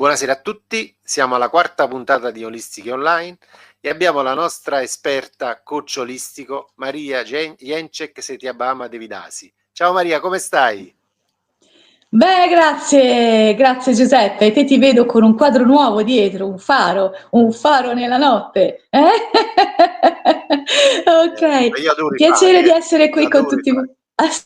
Buonasera a tutti, siamo alla quarta puntata di Olistiche Online e abbiamo la nostra esperta coach olistico Maria Jencek Setiabama Devidasi. Ciao Maria, come stai? Beh, grazie Giuseppe. E te ti vedo con un quadro nuovo dietro, un faro nella notte. Ma Ok, io adoro i piacere fari, di essere qui con adoro i tutti fari. voi. Ah, sì?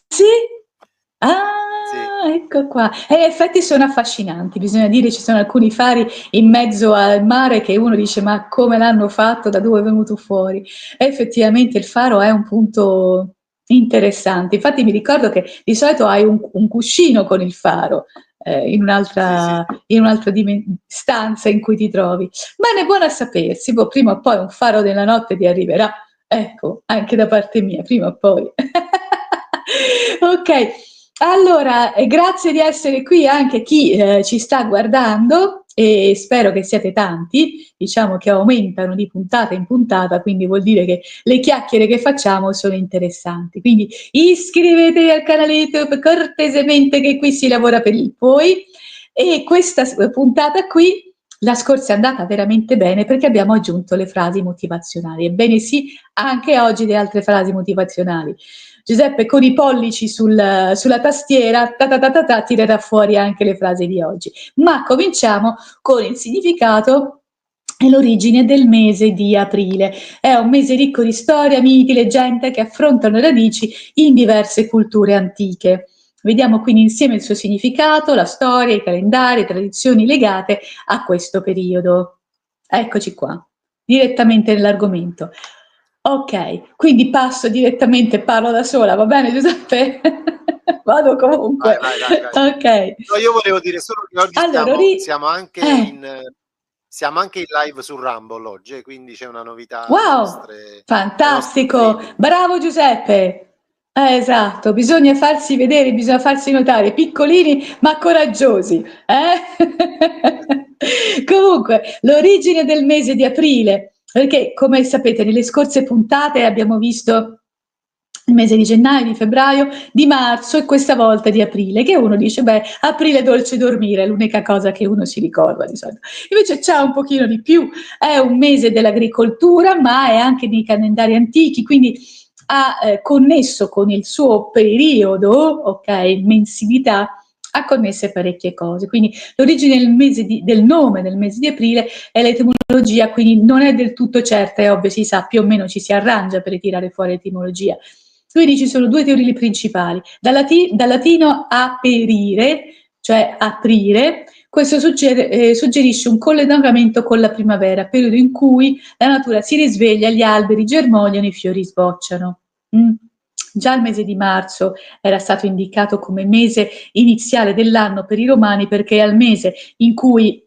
Sì, Ah, ecco qua. E in effetti sono affascinanti, bisogna dire, ci sono alcuni fari in mezzo al mare che uno dice ma come l'hanno fatto, da dove è venuto fuori? E effettivamente il faro è un punto interessante. Infatti mi ricordo che di solito hai un cuscino con il faro in sì, sì. un'altra stanza in cui ti trovi. Bene, buono a sapersi, boh, prima o poi un faro della notte ti arriverà. Ecco, anche da parte mia, prima o poi. Ok, allora, grazie di essere qui anche chi ci sta guardando e spero che siate tanti, diciamo che aumentano di puntata in puntata, quindi vuol dire che le chiacchiere che facciamo sono interessanti. Quindi iscrivetevi al canale YouTube cortesemente che qui si lavora per il voi e questa puntata qui la scorsa è andata veramente bene perché abbiamo aggiunto le frasi motivazionali. Ebbene sì, anche oggi le altre frasi motivazionali. Giuseppe con i pollici sulla tastiera tirerà fuori anche le frasi di oggi. Ma cominciamo con il significato e l'origine del mese di aprile. È un mese ricco di storia, miti, leggende che affrontano radici in diverse culture antiche. Vediamo quindi insieme il suo significato, la storia, i calendari, le tradizioni legate a questo periodo. Eccoci qua, direttamente nell'argomento. Ok, quindi passo direttamente, parlo da sola, va bene Giuseppe? Vado Vai, comunque. vai, vai, vai. Ok. No, io volevo dire solo che oggi Allora, eh, siamo anche in live su Rumble oggi, quindi c'è una novità wow, ai nostri fantastico, streaming. bravo Giuseppe. Esatto, bisogna farsi vedere, bisogna farsi notare, piccolini ma coraggiosi. Comunque, l'origine del mese di aprile, perché come sapete nelle scorse puntate abbiamo visto il mese di gennaio, di febbraio, di marzo e questa volta di aprile, che uno dice, beh, aprile dolce dormire, è l'unica cosa che uno si ricorda di solito. Invece c'è un pochino di più, è un mese dell'agricoltura, ma è anche nei calendari antichi, quindi ha connesso con il suo periodo, ok, mensilità, ha connesse parecchie cose. Quindi l'origine del nome del mese di aprile è l'etimologia, quindi non è del tutto certa, è ovvio, si sa, più o meno ci si arrangia per tirare fuori l'etimologia. Quindi ci sono due teorie principali. Dal latino aperire, cioè aprire, questo suggerisce un collegamento con la primavera, periodo in cui la natura si risveglia, gli alberi germogliano, i fiori sbocciano. Mm. Già il mese di marzo era stato indicato come mese iniziale dell'anno per i romani perché è il mese in cui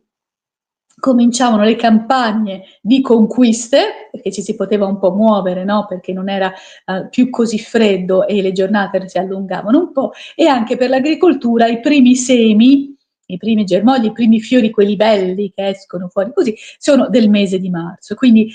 cominciavano le campagne di conquiste, perché ci si poteva un po' muovere, no? Perché non era più così freddo e le giornate si allungavano un po', e anche per l'agricoltura i primi semi, i primi germogli, i primi fiori, quelli belli che escono fuori così, sono del mese di marzo. Quindi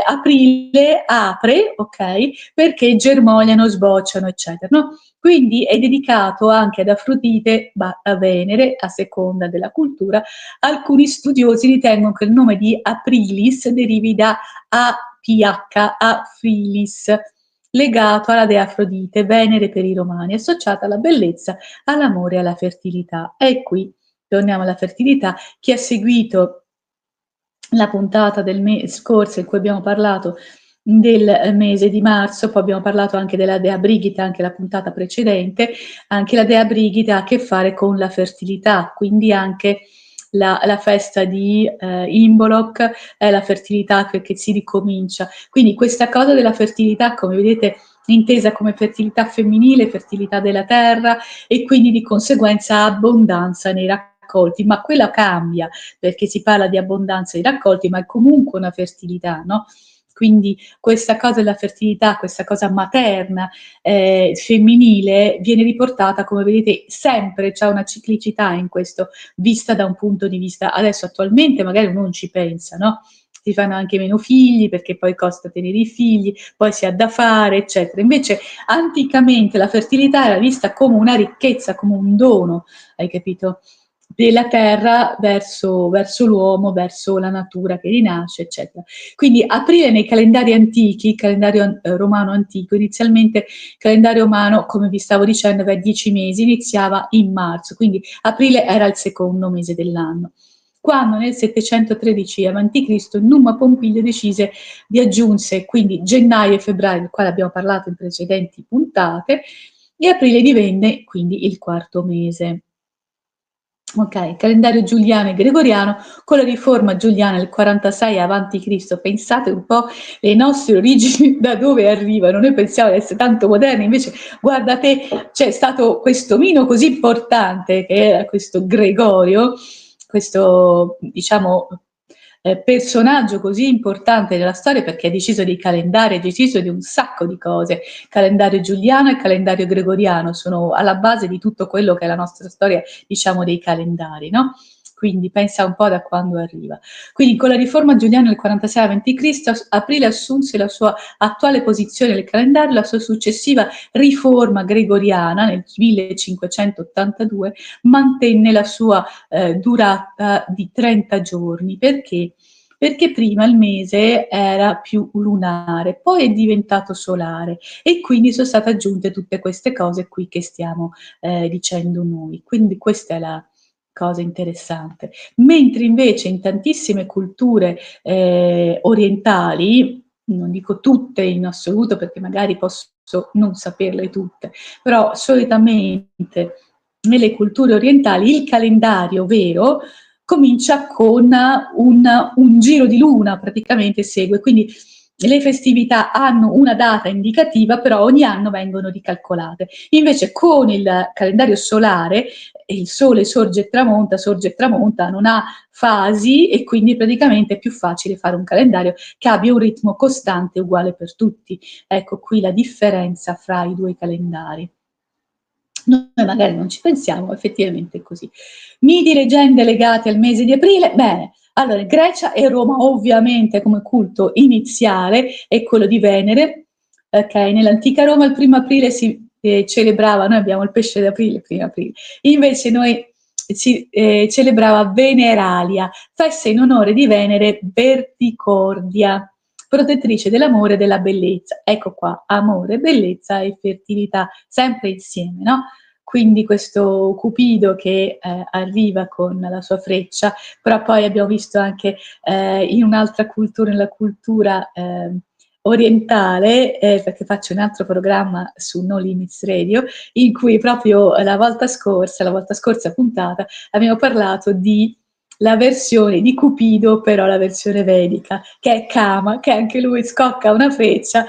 aprile apre, ok, perché germogliano, sbocciano, eccetera, no? Quindi è dedicato anche ad Afrodite, a Venere, a seconda della cultura. Alcuni studiosi ritengono che il nome di Aprilis derivi da APH, Aprilis, legato alla dea Afrodite, Venere per i romani, associata alla bellezza, all'amore e alla fertilità. E qui torniamo alla fertilità. Chi ha seguito la puntata del mese scorso in cui abbiamo parlato del mese di marzo, poi abbiamo parlato anche della dea Brigida, anche la puntata precedente, anche la dea Brigida ha a che fare con la fertilità, quindi anche la festa di Imbolc è la fertilità che si ricomincia. Quindi questa cosa della fertilità, come vedete, intesa come fertilità femminile, fertilità della terra e quindi di conseguenza abbondanza nei raccolti, ma quella cambia perché si parla di abbondanza di raccolti, ma è comunque una fertilità, no? Quindi questa cosa della fertilità, questa cosa materna, femminile, viene riportata, come vedete, sempre c'è una ciclicità in questo, vista da un punto di vista, adesso attualmente magari uno non ci pensa, no? Si fanno anche meno figli perché poi costa tenere i figli, poi si ha da fare, eccetera. Invece anticamente la fertilità era vista come una ricchezza, come un dono, hai capito? della terra verso l'uomo, verso la natura che rinasce, eccetera. Quindi aprile nei calendari antichi, il calendario romano antico, inizialmente il calendario romano, come vi stavo dicendo, aveva 10 mesi, iniziava in marzo, quindi aprile era il secondo mese dell'anno. Quando nel 713 a.C. Numa Pompilio decise di aggiungere quindi gennaio e febbraio, del quale abbiamo parlato in precedenti puntate, e aprile divenne quindi il quarto mese. Ok, calendario giuliano e gregoriano con la riforma giuliana del 46 a.C. Pensate un po' le nostre origini da dove arrivano. Noi pensiamo di essere tanto moderni, invece guardate, c'è stato questo mino così importante che era questo Gregorio, questo diciamo personaggio così importante della storia, perché ha deciso dei calendari, ha deciso di un sacco di cose. Calendario giuliano e calendario gregoriano sono alla base di tutto quello che è la nostra storia, diciamo, dei calendari, no? Quindi pensa un po' da quando arriva. Quindi con la riforma giuliana del 46 a.C. Aprile assunse la sua attuale posizione nel calendario, la sua successiva riforma gregoriana nel 1582 mantenne la sua durata di 30 giorni. Perché? Perché prima il mese era più lunare, poi è diventato solare e quindi sono state aggiunte tutte queste cose qui che stiamo dicendo noi. Quindi questa è la cosa interessante. Mentre invece in tantissime culture orientali, non dico tutte in assoluto perché magari posso non saperle tutte, però solitamente nelle culture orientali il calendario vero comincia con un giro di luna, praticamente segue, quindi le festività hanno una data indicativa, però ogni anno vengono ricalcolate. Invece con il calendario solare il sole sorge e tramonta, non ha fasi e quindi praticamente è più facile fare un calendario che abbia un ritmo costante uguale per tutti. Ecco qui la differenza fra i due calendari. Noi magari non ci pensiamo, effettivamente è così. Miti, leggende legate al mese di aprile, bene, allora Grecia e Roma ovviamente come culto iniziale è quello di Venere, ok? Nell'antica Roma il 1° aprile si celebrava, noi abbiamo il pesce d'aprile, il 1° aprile, invece noi si celebrava Veneralia, festa in onore di Venere Verticordia, protettrice dell'amore e della bellezza. Ecco qua, amore, bellezza e fertilità, sempre insieme, no? Quindi questo Cupido che arriva con la sua freccia, però poi abbiamo visto anche in un'altra cultura, nella cultura orientale, perché faccio un altro programma su No Limits Radio, in cui proprio la volta scorsa puntata, abbiamo parlato di la versione di Cupido, però la versione vedica, che è Kama, che anche lui scocca una freccia,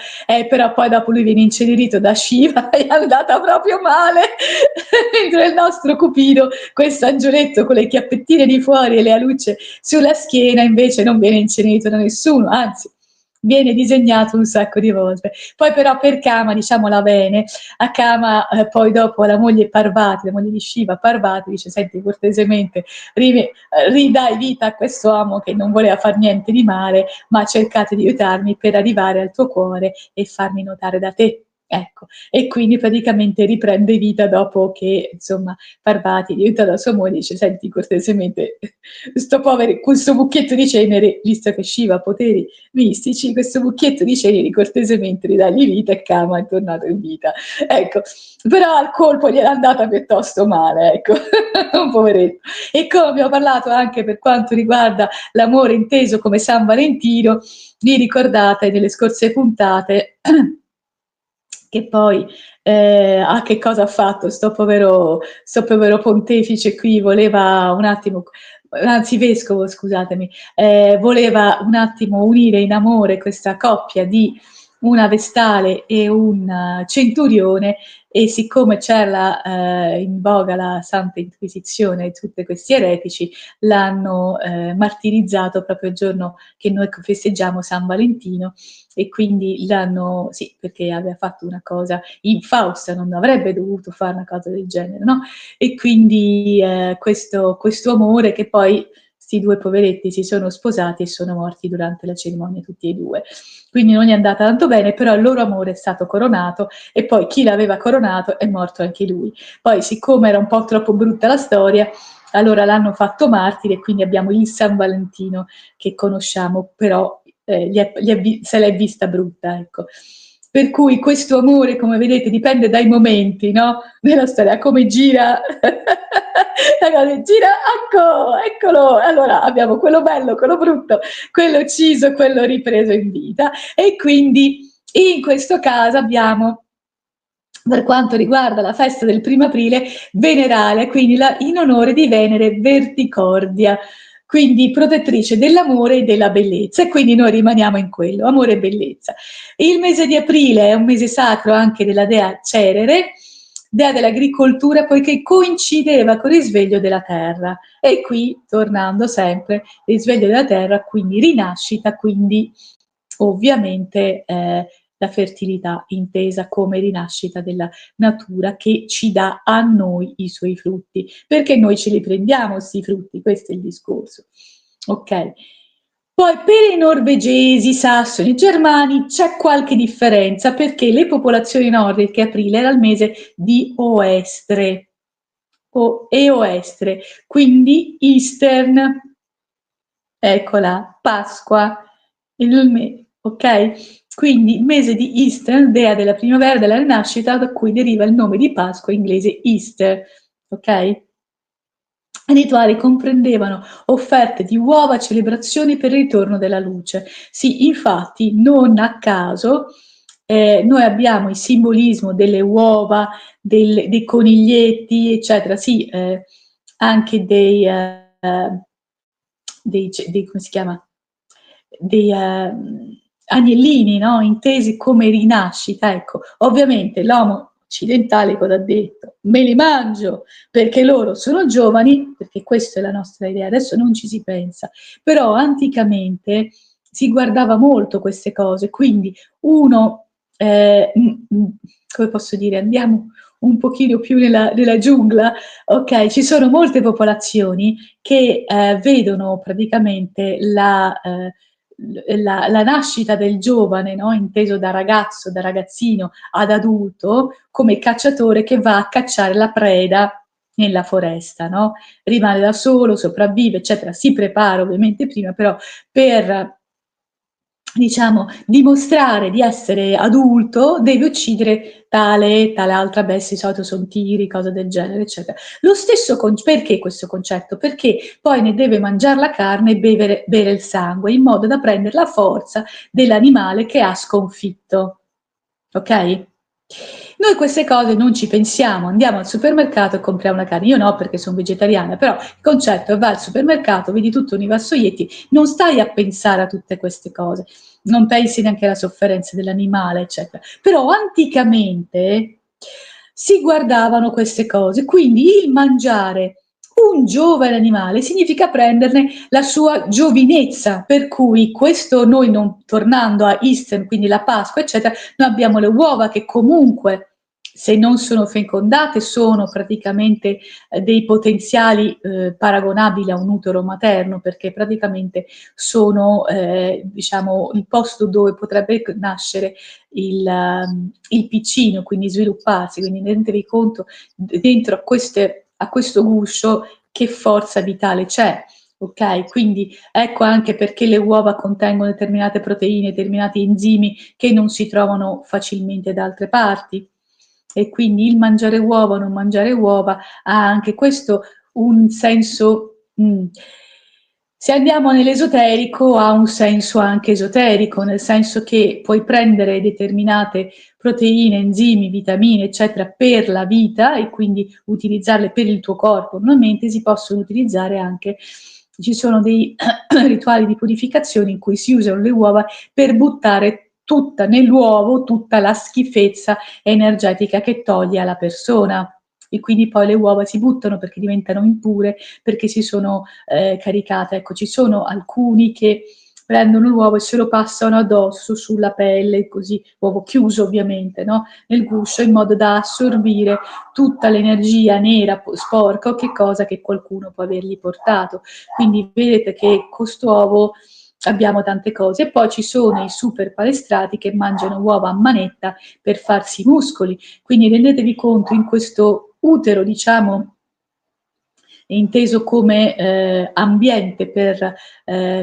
però poi dopo lui viene incenerito da Shiva e è andata proprio male, mentre il nostro Cupido, questo angioletto con le chiappettine di fuori e le alucce sulla schiena, invece non viene incenerito da nessuno, anzi viene disegnato un sacco di volte. Poi però per Kama, diciamo la Bene, a Kama poi dopo la moglie Parvati, la moglie di Shiva, Parvati, dice senti cortesemente ridai vita a quest'uomo che non voleva far niente di male, ma cercate di aiutarmi per arrivare al tuo cuore e farmi notare da te. Ecco, e quindi praticamente riprende vita dopo che, insomma, Parvati diventa da sua moglie, dice, senti, cortesemente, sto povero, questo mucchietto di cenere, visto che Shiva ha poteri mistici, questo mucchietto di ceneri, cortesemente ridagli vita e Kama è tornato in vita. Ecco, però al colpo gli era andata piuttosto male, ecco, un poveretto. E come abbiamo parlato anche per quanto riguarda l'amore inteso come San Valentino, vi ricordate nelle scorse puntate che poi che cosa ha fatto sto povero pontefice qui, voleva un attimo, anzi vescovo scusatemi, voleva un attimo unire in amore questa coppia di una vestale e un centurione, e siccome c'era in voga la Santa Inquisizione e tutti questi eretici, l'hanno martirizzato proprio il giorno che noi festeggiamo San Valentino, e quindi l'hanno, sì, perché aveva fatto una cosa infausta, non avrebbe dovuto fare una cosa del genere, no? E quindi questo amore, che poi questi due poveretti si sono sposati e sono morti durante la cerimonia tutti e due. Quindi non gli è andata tanto bene, però il loro amore è stato coronato e poi chi l'aveva coronato è morto anche lui. Poi siccome era un po' troppo brutta la storia, allora l'hanno fatto martire, quindi abbiamo il San Valentino che conosciamo, però se l'è vista brutta, ecco. Per cui questo amore, come vedete, dipende dai momenti, no? Nella storia, come gira, gira, ecco, eccolo, allora abbiamo quello bello, quello brutto, quello ucciso, quello ripreso in vita, e quindi in questo caso abbiamo, per quanto riguarda la festa del 1° aprile, venerale, quindi in onore di Venere Verticordia, quindi protettrice dell'amore e della bellezza, e quindi noi rimaniamo in quello, amore e bellezza. Il mese di aprile è un mese sacro anche della dea Cerere, dea dell'agricoltura, poiché coincideva con il risveglio della terra. E qui, tornando sempre, risveglio della terra, quindi rinascita, quindi ovviamente la fertilità intesa come rinascita della natura che ci dà a noi i suoi frutti, perché noi ce li prendiamo questi frutti, questo è il discorso. Ok. Poi per i norvegesi, sassoni, germani c'è qualche differenza, perché le popolazioni nordiche aprile era il mese di Oestre, Oestre, quindi Eastern, eccola, Pasqua, ok? Quindi il mese di Easter, dea della primavera, della rinascita, da cui deriva il nome di Pasqua inglese Easter, ok? I rituali comprendevano offerte di uova, celebrazioni per il ritorno della luce. Sì, infatti, non a caso, noi abbiamo il simbolismo delle uova, dei coniglietti, eccetera, sì, anche come si chiama? Dei agnellini, no? Intesi come rinascita, ecco. Ovviamente l'uomo occidentale cosa ha detto? Me li mangio perché loro sono giovani, perché questa è la nostra idea, adesso non ci si pensa, però anticamente si guardava molto queste cose, quindi uno, come posso dire, andiamo un pochino più nella giungla, ok? Ci sono molte popolazioni che vedono praticamente la nascita del giovane, no? Inteso da ragazzo, da ragazzino ad adulto, come cacciatore che va a cacciare la preda nella foresta, no? Rimane da solo, sopravvive, eccetera. Si prepara ovviamente prima, però per, diciamo, dimostrare di essere adulto deve uccidere tale altra bestia, di solito sono tigri, cose del genere, eccetera. Lo stesso perché questo concetto? Perché poi ne deve mangiare la carne e bere il sangue, in modo da prendere la forza dell'animale che ha sconfitto. Ok? Noi queste cose non ci pensiamo, andiamo al supermercato e compriamo la carne. Io no, perché sono vegetariana, però il concetto è: vai al supermercato, vedi tutto un vassoietti, non stai a pensare a tutte queste cose, non pensi neanche alla sofferenza dell'animale, eccetera. Però anticamente si guardavano queste cose, quindi il mangiare un giovane animale significa prenderne la sua giovinezza, per cui questo noi, non tornando a Easter, quindi la Pasqua, eccetera, noi abbiamo le uova che comunque, se non sono fecondate, sono praticamente dei potenziali paragonabili a un utero materno, perché praticamente sono diciamo il posto dove potrebbe nascere il piccino, quindi svilupparsi. Quindi rendetevi conto dentro a questo guscio che forza vitale c'è. Ok, quindi ecco anche perché le uova contengono determinate proteine, determinati enzimi che non si trovano facilmente da altre parti. E quindi il mangiare uova o non mangiare uova ha anche questo un senso. Se andiamo nell'esoterico, ha un senso anche esoterico, nel senso che puoi prendere determinate proteine, enzimi, vitamine, eccetera, per la vita, e quindi utilizzarle per il tuo corpo. Normalmente si possono utilizzare anche, ci sono dei rituali di purificazione in cui si usano le uova per buttare nell'uovo tutta la schifezza energetica che toglie alla persona. E quindi poi le uova si buttano perché diventano impure, perché si sono caricate. Ecco, ci sono alcuni che prendono l'uovo e se lo passano addosso sulla pelle, così, uovo chiuso ovviamente, no? Nel guscio, in modo da assorbire tutta l'energia nera, sporca o che cosa che qualcuno può avergli portato. Quindi vedete che quest'uovo abbiamo tante cose. E poi ci sono i super palestrati che mangiano uova a manetta per farsi muscoli. Quindi rendetevi conto, in questo utero, diciamo, inteso come ambiente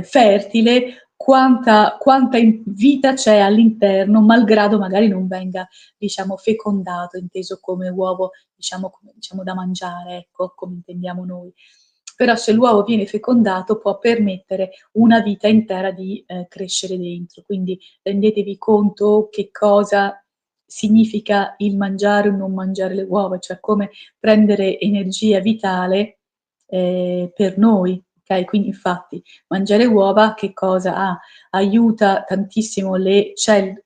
fertile, quanta vita c'è all'interno, malgrado magari non venga, diciamo, fecondato, inteso come uovo, diciamo da mangiare, ecco, come intendiamo noi. Però se l'uovo viene fecondato può permettere una vita intera di crescere dentro. Quindi rendetevi conto che cosa significa il mangiare o non mangiare le uova, cioè come prendere energia vitale per noi. Okay? Quindi infatti mangiare uova che cosa ha? Aiuta tantissimo le cellule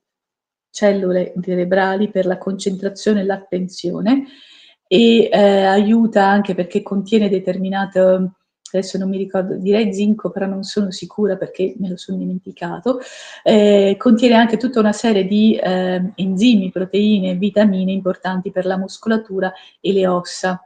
cerebrali per la concentrazione e l'attenzione e aiuta anche perché contiene determinato, adesso non mi ricordo, direi zinco, però non sono sicura perché me lo sono dimenticato, contiene anche tutta una serie di enzimi, proteine, vitamine importanti per la muscolatura e le ossa.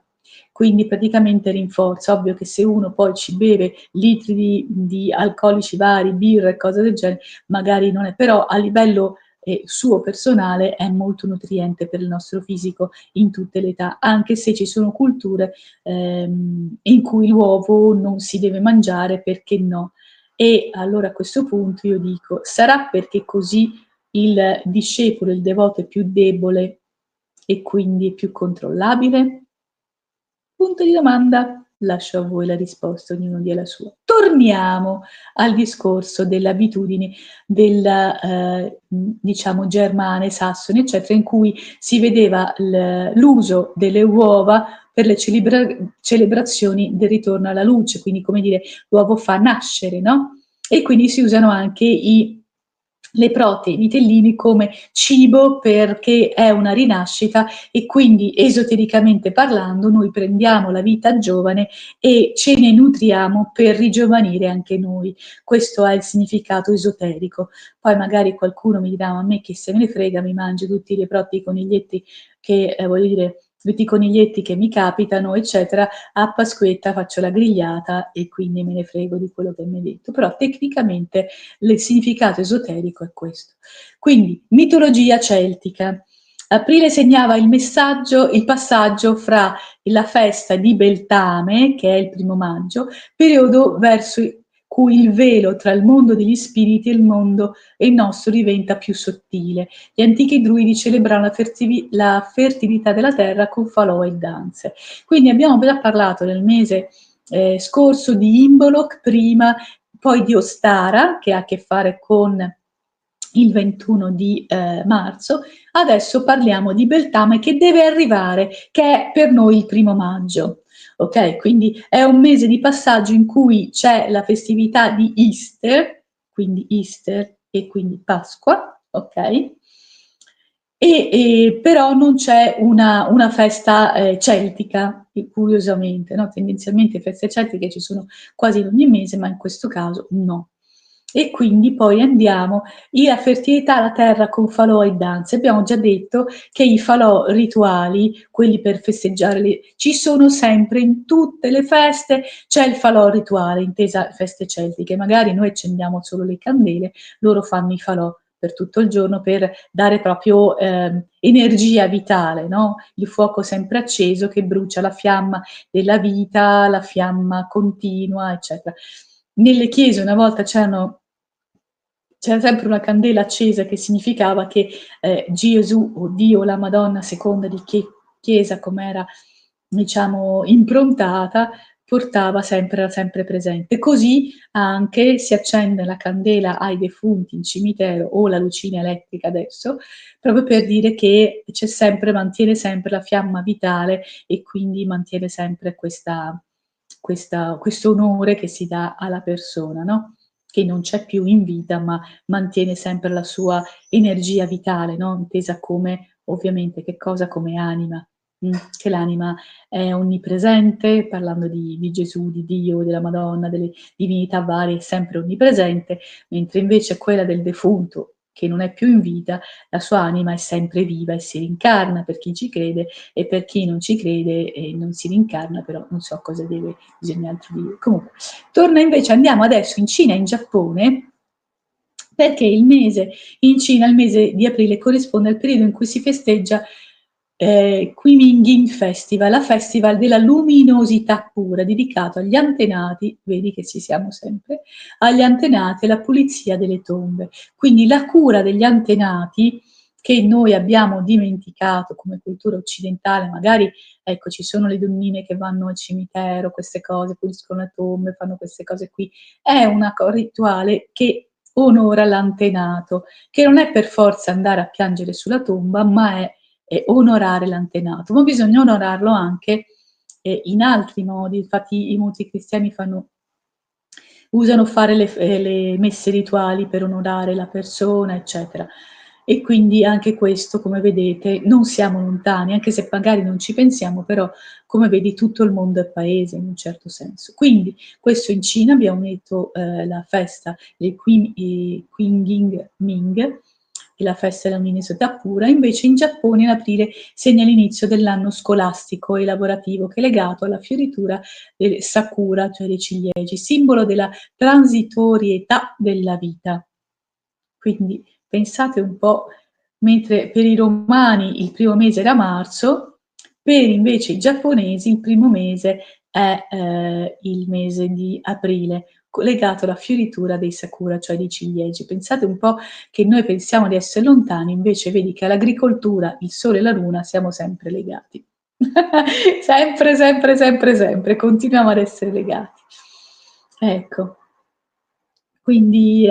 Quindi praticamente rinforza. Ovvio che se uno poi ci beve litri di alcolici vari, birra e cose del genere, magari non è, però a livello suo personale è molto nutriente per il nostro fisico in tutte le età, anche se ci sono culture in cui l'uovo non si deve mangiare, perché no? E allora a questo punto io dico, sarà perché così il discepolo, il devoto è più debole e quindi è più controllabile? Punto di domanda. Lascio a voi la risposta, ognuno dia la sua. Torniamo al discorso delle abitudini diciamo germane, sassoni, eccetera, in cui si vedeva l'uso delle uova per le celebrazioni del ritorno alla luce, quindi come dire, l'uovo fa nascere, no? E quindi si usano anche le prote, i vitellini come cibo perché è una rinascita e quindi esotericamente parlando noi prendiamo la vita giovane e ce ne nutriamo per rigiovanire anche noi. Questo è il significato esoterico. Poi magari qualcuno mi dirà, ma a me che se me ne frega, mi mangio tutti i protti coniglietti che, voglio dire, tutti i coniglietti che mi capitano, eccetera, a Pasquetta faccio la grigliata e quindi me ne frego di quello che mi hai detto. Però tecnicamente il significato esoterico è questo. Quindi, mitologia celtica. Aprile segnava il passaggio fra la festa di Beltame, che è il 1° maggio, periodo verso cui il velo tra il mondo degli spiriti e il nostro diventa più sottile. Gli antichi druidi celebravano la fertilità della terra con falò e danze. Quindi abbiamo già parlato nel mese scorso di Imbolc prima, poi di Ostara, che ha a che fare con il 21 di marzo, adesso parliamo di Beltame che deve arrivare, che è per noi il 1° maggio. Ok, quindi è un mese di passaggio in cui c'è la festività di Easter, quindi Easter e quindi Pasqua, ok? Però non c'è una festa celtica, curiosamente, no? Tendenzialmente feste celtiche ci sono quasi in ogni mese, ma in questo caso no. E quindi poi andiamo la fertilità alla terra con falò e danze. Abbiamo già detto che i falò rituali, quelli per festeggiare, ci sono sempre in tutte le feste, c'è il falò rituale, intesa feste celtiche. Magari noi accendiamo solo le candele, loro fanno i falò per tutto il giorno per dare proprio energia vitale, no? Il fuoco sempre acceso che brucia la fiamma della vita, la fiamma continua, eccetera. Nelle chiese una volta c'era sempre una candela accesa che significava che Gesù o Dio o la Madonna, a seconda di che chiesa com'era, diciamo, improntata, era sempre presente. Così anche si accende la candela ai defunti in cimitero o la lucina elettrica adesso, proprio per dire che mantiene sempre la fiamma vitale e quindi mantiene sempre questo onore che si dà alla persona, no? Che non c'è più in vita, ma mantiene sempre la sua energia vitale, no? Intesa come, ovviamente, che cosa? Come anima. Che l'anima è onnipresente, parlando di Gesù, di Dio, della Madonna, delle divinità varie, è sempre onnipresente, mentre invece quella del defunto, che non è più in vita, la sua anima è sempre viva e si rincarna per chi ci crede e per chi non ci crede e non si rincarna, però non so cosa bisogna altro dire. Comunque, andiamo adesso in Cina e in Giappone, perché il mese in Cina, il mese di aprile, corrisponde al periodo in cui si festeggia Qimingin Festival, la festival della luminosità pura, dedicato agli antenati, vedi che ci siamo sempre, agli antenati e la pulizia delle tombe. Quindi la cura degli antenati che noi abbiamo dimenticato come cultura occidentale, magari ecco ci sono le donnine che vanno al cimitero, queste cose, puliscono le tombe, fanno queste cose qui, è un rituale che onora l'antenato, che non è per forza andare a piangere sulla tomba, ma è onorare l'antenato, ma bisogna onorarlo anche in altri modi. Infatti molti cristiani usano fare le messe rituali per onorare la persona, eccetera. E quindi anche questo, come vedete, non siamo lontani, anche se magari non ci pensiamo, però come vedi tutto il mondo è paese in un certo senso. Quindi questo in Cina abbiamo detto la festa del Qingming Ming, e la festa della luminosità pura, invece in Giappone in aprile segna l'inizio dell'anno scolastico e lavorativo che è legato alla fioritura del sakura, cioè dei ciliegi, simbolo della transitorietà della vita. Quindi pensate un po', mentre per i romani il primo mese era marzo, per invece i giapponesi il primo mese è il mese di aprile, legato alla fioritura dei sakura, cioè dei ciliegi. Pensate un po' che noi pensiamo di essere lontani, invece vedi che all'agricoltura, il sole e la luna siamo sempre legati. Sempre, sempre, sempre, sempre, continuiamo ad essere legati. Ecco. Quindi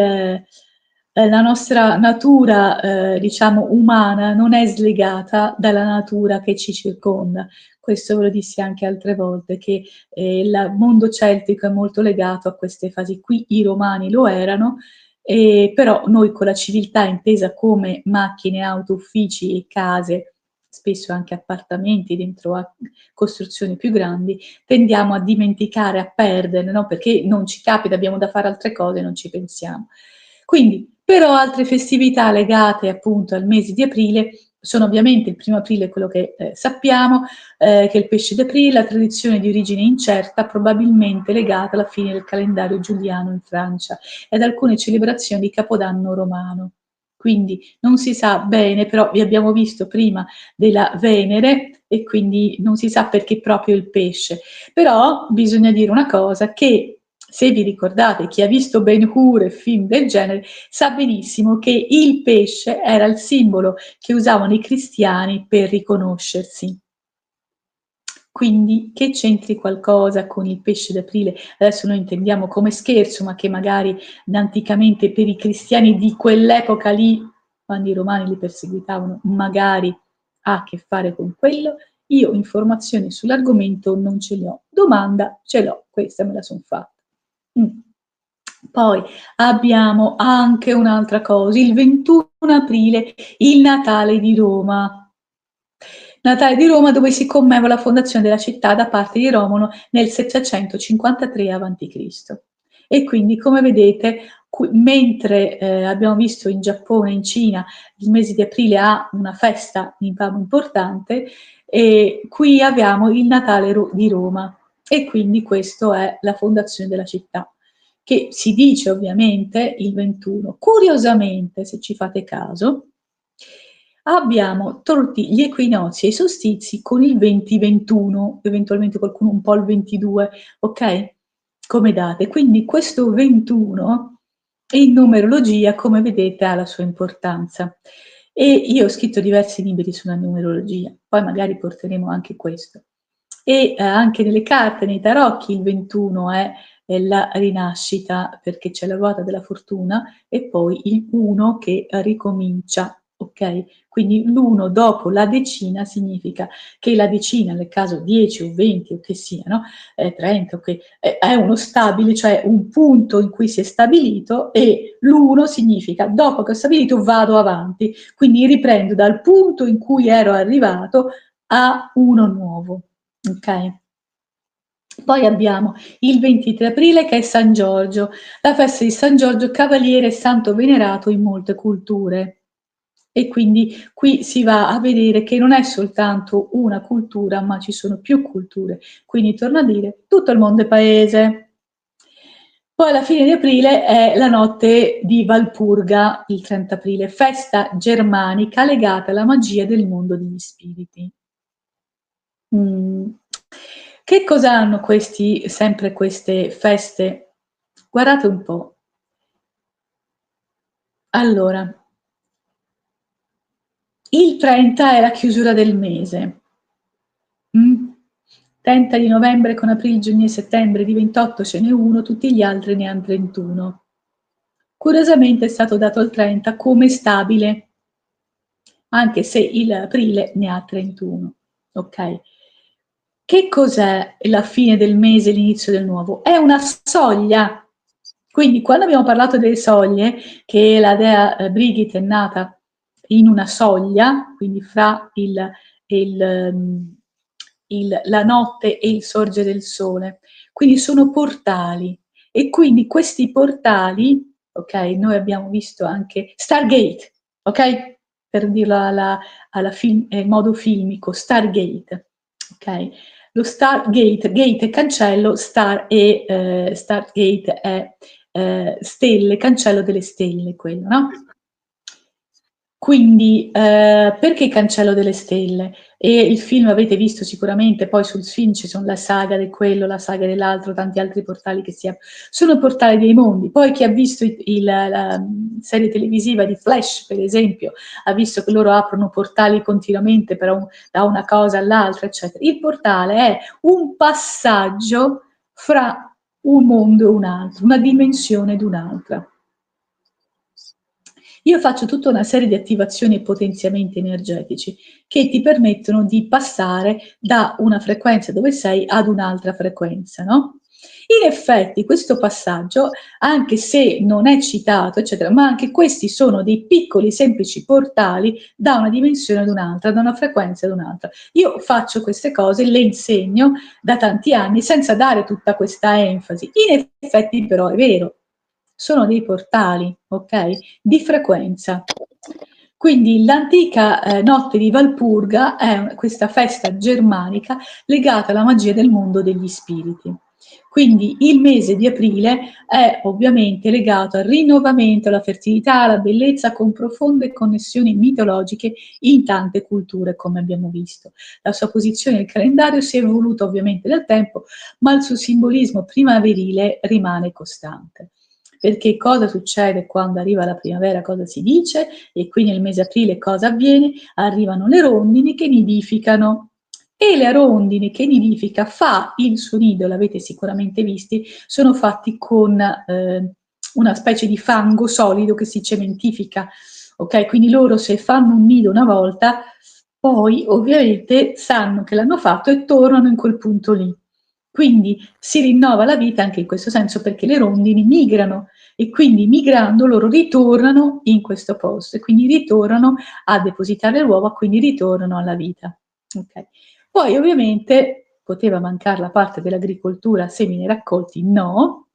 la nostra natura, diciamo, umana non è slegata dalla natura che ci circonda. Questo ve lo dissi anche altre volte, che il mondo celtico è molto legato a queste fasi qui, i romani lo erano, però noi con la civiltà intesa come macchine, auto, uffici e case, spesso anche appartamenti dentro a costruzioni più grandi, tendiamo a dimenticare, a perdere, no? Perché non ci capita, abbiamo da fare altre cose e non ci pensiamo. Quindi, però altre festività legate appunto al mese di aprile sono ovviamente il primo aprile, quello che sappiamo, che è il pesce d'aprile, la tradizione di origine incerta, probabilmente legata alla fine del calendario giuliano in Francia ed alcune celebrazioni di Capodanno romano. Quindi non si sa bene, però vi abbiamo visto prima della Venere e quindi non si sa perché proprio il pesce. Però bisogna dire una cosa, che se vi ricordate, chi ha visto Ben-Hur e film del genere, sa benissimo che il pesce era il simbolo che usavano i cristiani per riconoscersi. Quindi che c'entri qualcosa con il pesce d'aprile, adesso noi intendiamo come scherzo, ma che magari anticamente per i cristiani di quell'epoca lì, quando i romani li perseguitavano, magari ha a che fare con quello. Io informazioni sull'argomento non ce le ho. Domanda ce l'ho, questa me la son fatta. Poi abbiamo anche un'altra cosa, il 21 aprile, il Natale di Roma. Natale di Roma dove si commemora la fondazione della città da parte di Romolo nel 753 a.C. E quindi come vedete, mentre abbiamo visto in Giappone e in Cina il mese di aprile ha una festa importante, qui abbiamo il Natale di Roma e quindi questa è la fondazione della città, che si dice ovviamente il 21. Curiosamente, se ci fate caso, abbiamo tolti gli equinozi e i solstizi con il 20-21, eventualmente qualcuno un po' il 22, ok? Come date. Quindi questo 21 in numerologia, come vedete, ha la sua importanza. E io ho scritto diversi libri sulla numerologia, poi magari porteremo anche questo. E anche nelle carte, nei tarocchi, il 21 è la rinascita, perché c'è la ruota della fortuna, e poi il 1 che ricomincia, ok? Quindi l'1 dopo la decina significa che la decina, nel caso 10 o 20 o che siano, 30, okay, è uno stabile, cioè un punto in cui si è stabilito, e l'1 significa dopo che ho stabilito vado avanti, quindi riprendo dal punto in cui ero arrivato a uno nuovo, ok? Poi abbiamo il 23 aprile che è San Giorgio, la festa di San Giorgio, cavaliere e santo venerato in molte culture. E quindi qui si va a vedere che non è soltanto una cultura, ma ci sono più culture. Quindi torno a dire, tutto il mondo è paese. Poi alla fine di aprile è la notte di Valpurga, il 30 aprile, festa germanica legata alla magia del mondo degli spiriti. Che cosa hanno sempre queste feste? Guardate un po'. Allora, il 30 è la chiusura del mese. 30 di novembre con aprile, giugno e settembre, di 28 ce n'è uno, tutti gli altri ne hanno 31. Curiosamente è stato dato il 30 come stabile, anche se il aprile ne ha 31. Ok? Che cos'è la fine del mese e l'inizio del nuovo? È una soglia. Quindi quando abbiamo parlato delle soglie, che la dea Brigitte è nata in una soglia, quindi fra la notte e il sorgere del sole, quindi sono portali. E quindi questi portali, ok, noi abbiamo visto anche Stargate, ok? Per dirlo in modo filmico, Stargate, ok? Lo Stargate, gate è cancello, Stargate è stelle, cancello delle stelle, quello, no? Quindi, perché Cancello delle Stelle? E il film avete visto sicuramente, poi sul film ci sono la saga di quello, la saga dell'altro, tanti altri portali che si aprono. Sono i portali dei mondi. Poi chi ha visto la serie televisiva di Flash, per esempio, ha visto che loro aprono portali continuamente da una cosa all'altra, eccetera. Il portale è un passaggio fra un mondo e un altro, una dimensione ed un'altra. Io faccio tutta una serie di attivazioni e potenziamenti energetici che ti permettono di passare da una frequenza dove sei ad un'altra frequenza, no? In effetti questo passaggio, anche se non è citato, eccetera, ma anche questi sono dei piccoli semplici portali da una dimensione ad un'altra, da una frequenza ad un'altra. Io faccio queste cose, le insegno da tanti anni senza dare tutta questa enfasi. In effetti però è vero, sono dei portali, ok? Di frequenza. Quindi l'antica notte di Valpurga è questa festa germanica legata alla magia del mondo degli spiriti. Quindi il mese di aprile è ovviamente legato al rinnovamento, alla fertilità, alla bellezza, con profonde connessioni mitologiche in tante culture, come abbiamo visto. La sua posizione nel calendario si è evoluta ovviamente nel tempo, ma il suo simbolismo primaverile rimane costante. Perché cosa succede quando arriva la primavera, cosa si dice, e qui nel mese aprile cosa avviene? Arrivano le rondini che nidificano. E la rondine che nidifica fa il suo nido, l'avete sicuramente visti, sono fatti con una specie di fango solido che si cementifica. Ok, quindi loro se fanno un nido una volta, poi ovviamente sanno che l'hanno fatto e tornano in quel punto lì. Quindi si rinnova la vita anche in questo senso perché le rondini migrano e quindi migrando loro ritornano in questo posto e quindi ritornano a depositare l'uovo, quindi ritornano alla vita. Okay. Poi ovviamente poteva mancare la parte dell'agricoltura, semini raccolti, no.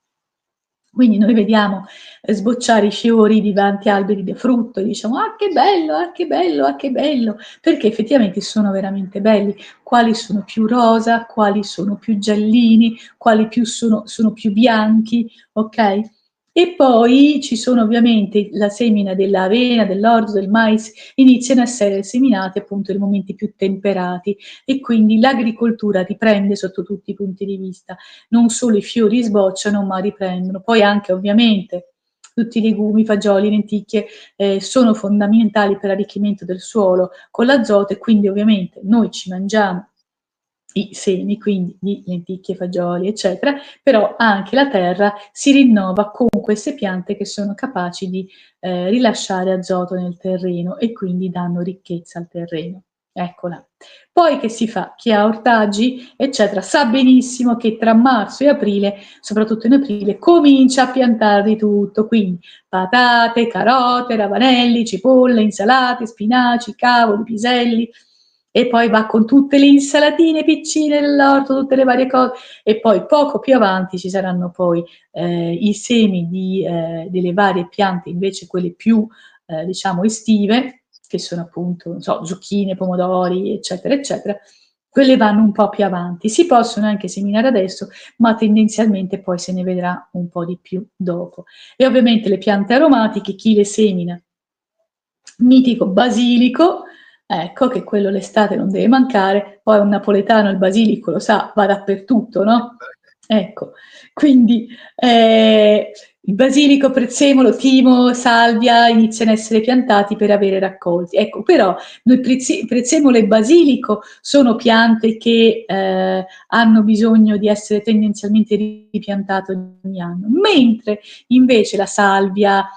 Quindi noi vediamo sbocciare i fiori di tanti alberi di frutto e diciamo ah che bello, ah che bello, ah che bello, perché effettivamente sono veramente belli. Quali sono più rosa, quali sono più giallini, quali sono più bianchi, ok? E poi ci sono ovviamente la semina dell'avena, dell'orzo, del mais, iniziano a essere seminate appunto nei momenti più temperati e quindi l'agricoltura riprende sotto tutti i punti di vista. Non solo i fiori sbocciano, ma riprendono. Poi anche ovviamente tutti i legumi, fagioli, lenticchie sono fondamentali per l'arricchimento del suolo con l'azoto e quindi ovviamente noi ci mangiamo i semi, quindi di lenticchie, fagioli, eccetera, però anche la terra si rinnova con queste piante che sono capaci di rilasciare azoto nel terreno e quindi danno ricchezza al terreno. Eccola. Poi che si fa? Chi ha ortaggi, eccetera, sa benissimo che tra marzo e aprile, soprattutto in aprile, comincia a piantare di tutto, quindi patate, carote, ravanelli, cipolle, insalate, spinaci, cavoli, piselli, e poi va con tutte le insalatine piccine dell'orto, tutte le varie cose, e poi poco più avanti ci saranno poi i semi delle varie piante, invece quelle più diciamo estive, che sono appunto, non so, zucchine, pomodori, eccetera, eccetera. quelle vanno un po' più avanti. Si possono anche seminare adesso, ma tendenzialmente poi se ne vedrà un po' di più dopo. E ovviamente le piante aromatiche, chi le semina? Mitico basilico, ecco che quello l'estate non deve mancare, poi un napoletano il basilico lo sa, va dappertutto, no? Ecco, quindi il basilico, prezzemolo, timo, salvia iniziano a essere piantati per avere raccolti. Ecco, però noi prezzemolo e basilico sono piante che hanno bisogno di essere tendenzialmente ripiantate ogni anno, mentre invece la salvia,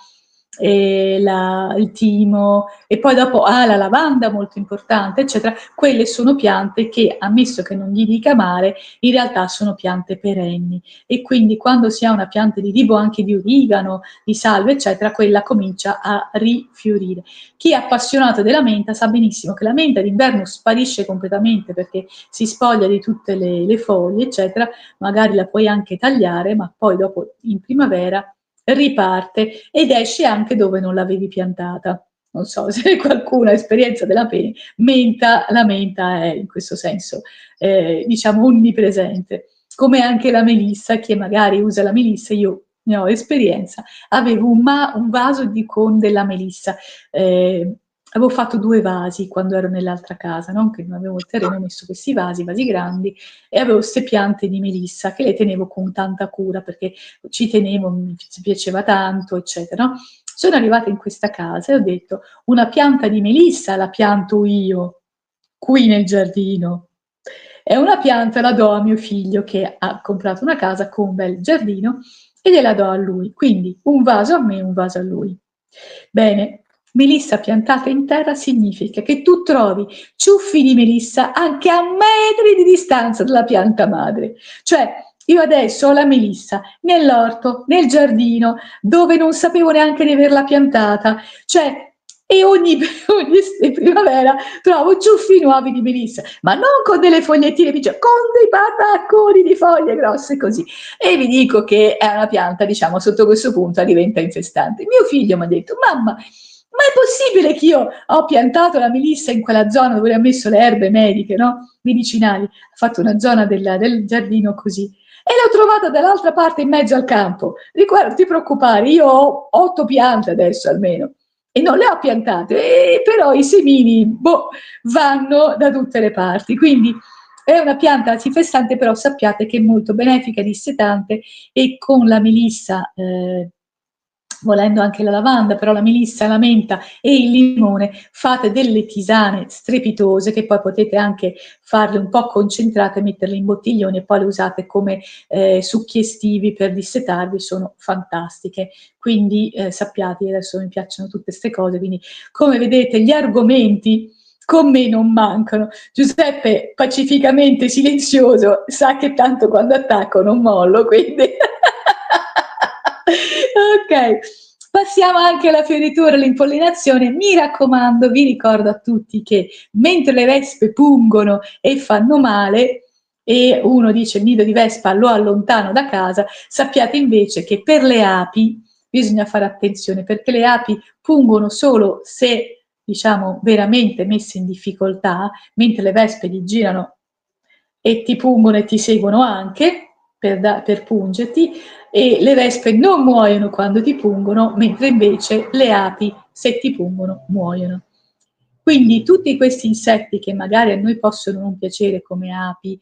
il timo e poi dopo la lavanda molto importante, eccetera, quelle sono piante che, ammesso che non gli dica male, in realtà sono piante perenni e quindi quando si ha una pianta di tipo anche di origano, di salvia, eccetera, quella comincia a rifiorire. Chi è appassionato della menta sa benissimo che la menta d'inverno sparisce completamente perché si spoglia di tutte le foglie, eccetera, magari la puoi anche tagliare, ma poi dopo in primavera riparte ed esce anche dove non l'avevi piantata. Non so se qualcuno ha esperienza della menta, la menta è in questo senso, diciamo, onnipresente. Come anche la melissa, chi magari usa la melissa, io ne ho esperienza, avevo un vaso con della melissa, avevo fatto 2 vasi quando ero nell'altra casa, no? Che non avevo il terreno, ho messo questi vasi grandi, e avevo queste piante di melissa che le tenevo con tanta cura perché ci tenevo, mi piaceva tanto, eccetera. No? Sono arrivata in questa casa e ho detto: una pianta di melissa la pianto io qui nel giardino. E una pianta la do a mio figlio che ha comprato una casa con un bel giardino e gliela do a lui. Quindi un vaso a me e un vaso a lui. Bene, melissa piantata in terra significa che tu trovi ciuffi di melissa anche a metri di distanza dalla pianta madre. Cioè, io adesso ho la melissa nell'orto, nel giardino, dove non sapevo neanche di averla piantata. Cioè, e ogni primavera trovo ciuffi nuovi di melissa, ma non con delle fogliettine piccole, con dei patacconi di foglie grosse così. E vi dico che è una pianta, diciamo, sotto questo punto diventa infestante. Mio figlio mi ha detto: mamma, ma è possibile che io ho piantato la melissa in quella zona dove ho messo le erbe mediche, no? Medicinali, ho fatto una zona del giardino così. E l'ho trovata dall'altra parte in mezzo al campo. Dico: guarda, non ti preoccupare, io ho 8 piante adesso almeno. E non le ho piantate, però i semini vanno da tutte le parti. Quindi è una pianta antifestante, però sappiate che è molto benefica, dissetante, e con la melissa, volendo anche la lavanda, però la melissa, la menta e il limone, fate delle tisane strepitose che poi potete anche farle un po' concentrate, metterle in bottiglioni e poi le usate come succhi estivi per dissetarvi, sono fantastiche. Quindi sappiate, adesso mi piacciono tutte queste cose, quindi come vedete gli argomenti con me non mancano. Giuseppe, pacificamente silenzioso, sa che tanto quando attacco non mollo, quindi... Ok, passiamo anche alla fioritura, all'impollinazione. Mi raccomando, vi ricordo a tutti che mentre le vespe pungono e fanno male, e uno dice il nido di vespa lo allontano da casa, sappiate invece che per le api bisogna fare attenzione, perché le api pungono solo se, diciamo, veramente messe in difficoltà, mentre le vespe gli girano e ti pungono e ti seguono anche per pungerti, e le vespe non muoiono quando ti pungono, mentre invece le api, se ti pungono, muoiono. Quindi tutti questi insetti che magari a noi possono non piacere, come api,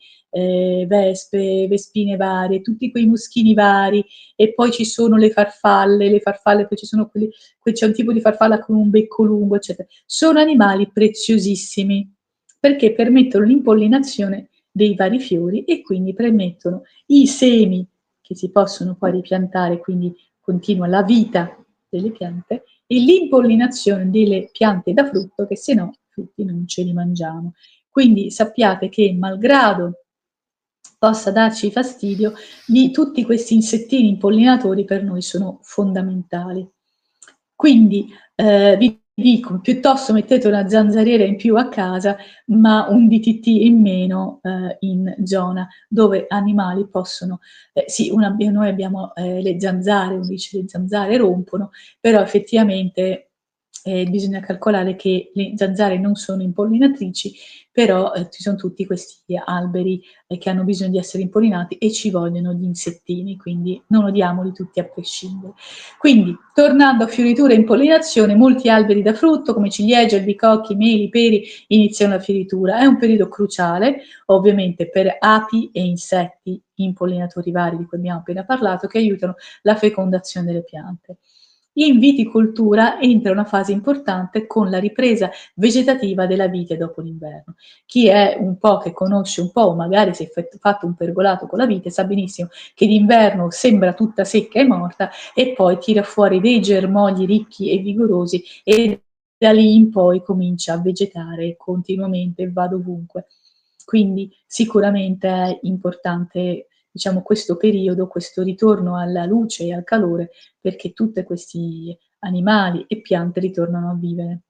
vespe, vespine varie, tutti quei moschini vari, e poi ci sono le farfalle poi ci sono c'è un tipo di farfalla con un becco lungo, eccetera. Sono animali preziosissimi perché permettono l'impollinazione dei vari fiori e quindi permettono i semi che si possono poi ripiantare, quindi continua la vita delle piante, e l'impollinazione delle piante da frutto, che se no frutti non ce li mangiamo. Quindi sappiate che, malgrado possa darci fastidio, di tutti questi insettini impollinatori per noi sono fondamentali. Quindi vi dico, piuttosto mettete una zanzariera in più a casa, ma un DTT in meno in zona dove animali possono, sì, noi abbiamo le zanzare, uno dice le zanzare rompono, però effettivamente bisogna calcolare che le zanzare non sono impollinatrici, però ci sono tutti questi alberi che hanno bisogno di essere impollinati e ci vogliono gli insettini, quindi non odiamoli tutti a prescindere. Quindi, tornando a fioritura e impollinazione, molti alberi da frutto come ciliegie, albicocchi, meli, peri iniziano la fioritura. È un periodo cruciale, ovviamente, per api e insetti impollinatori vari di cui abbiamo appena parlato, che aiutano la fecondazione delle piante. In viticoltura entra una fase importante con la ripresa vegetativa della vite dopo l'inverno. Chi è un po' che conosce un po', magari si è fatto un pergolato con la vite, sa benissimo che d'inverno sembra tutta secca e morta e poi tira fuori dei germogli ricchi e vigorosi e da lì in poi comincia a vegetare continuamente e va dovunque. Quindi sicuramente è importante, diciamo, questo periodo, questo ritorno alla luce e al calore, perché tutti questi animali e piante ritornano a vivere.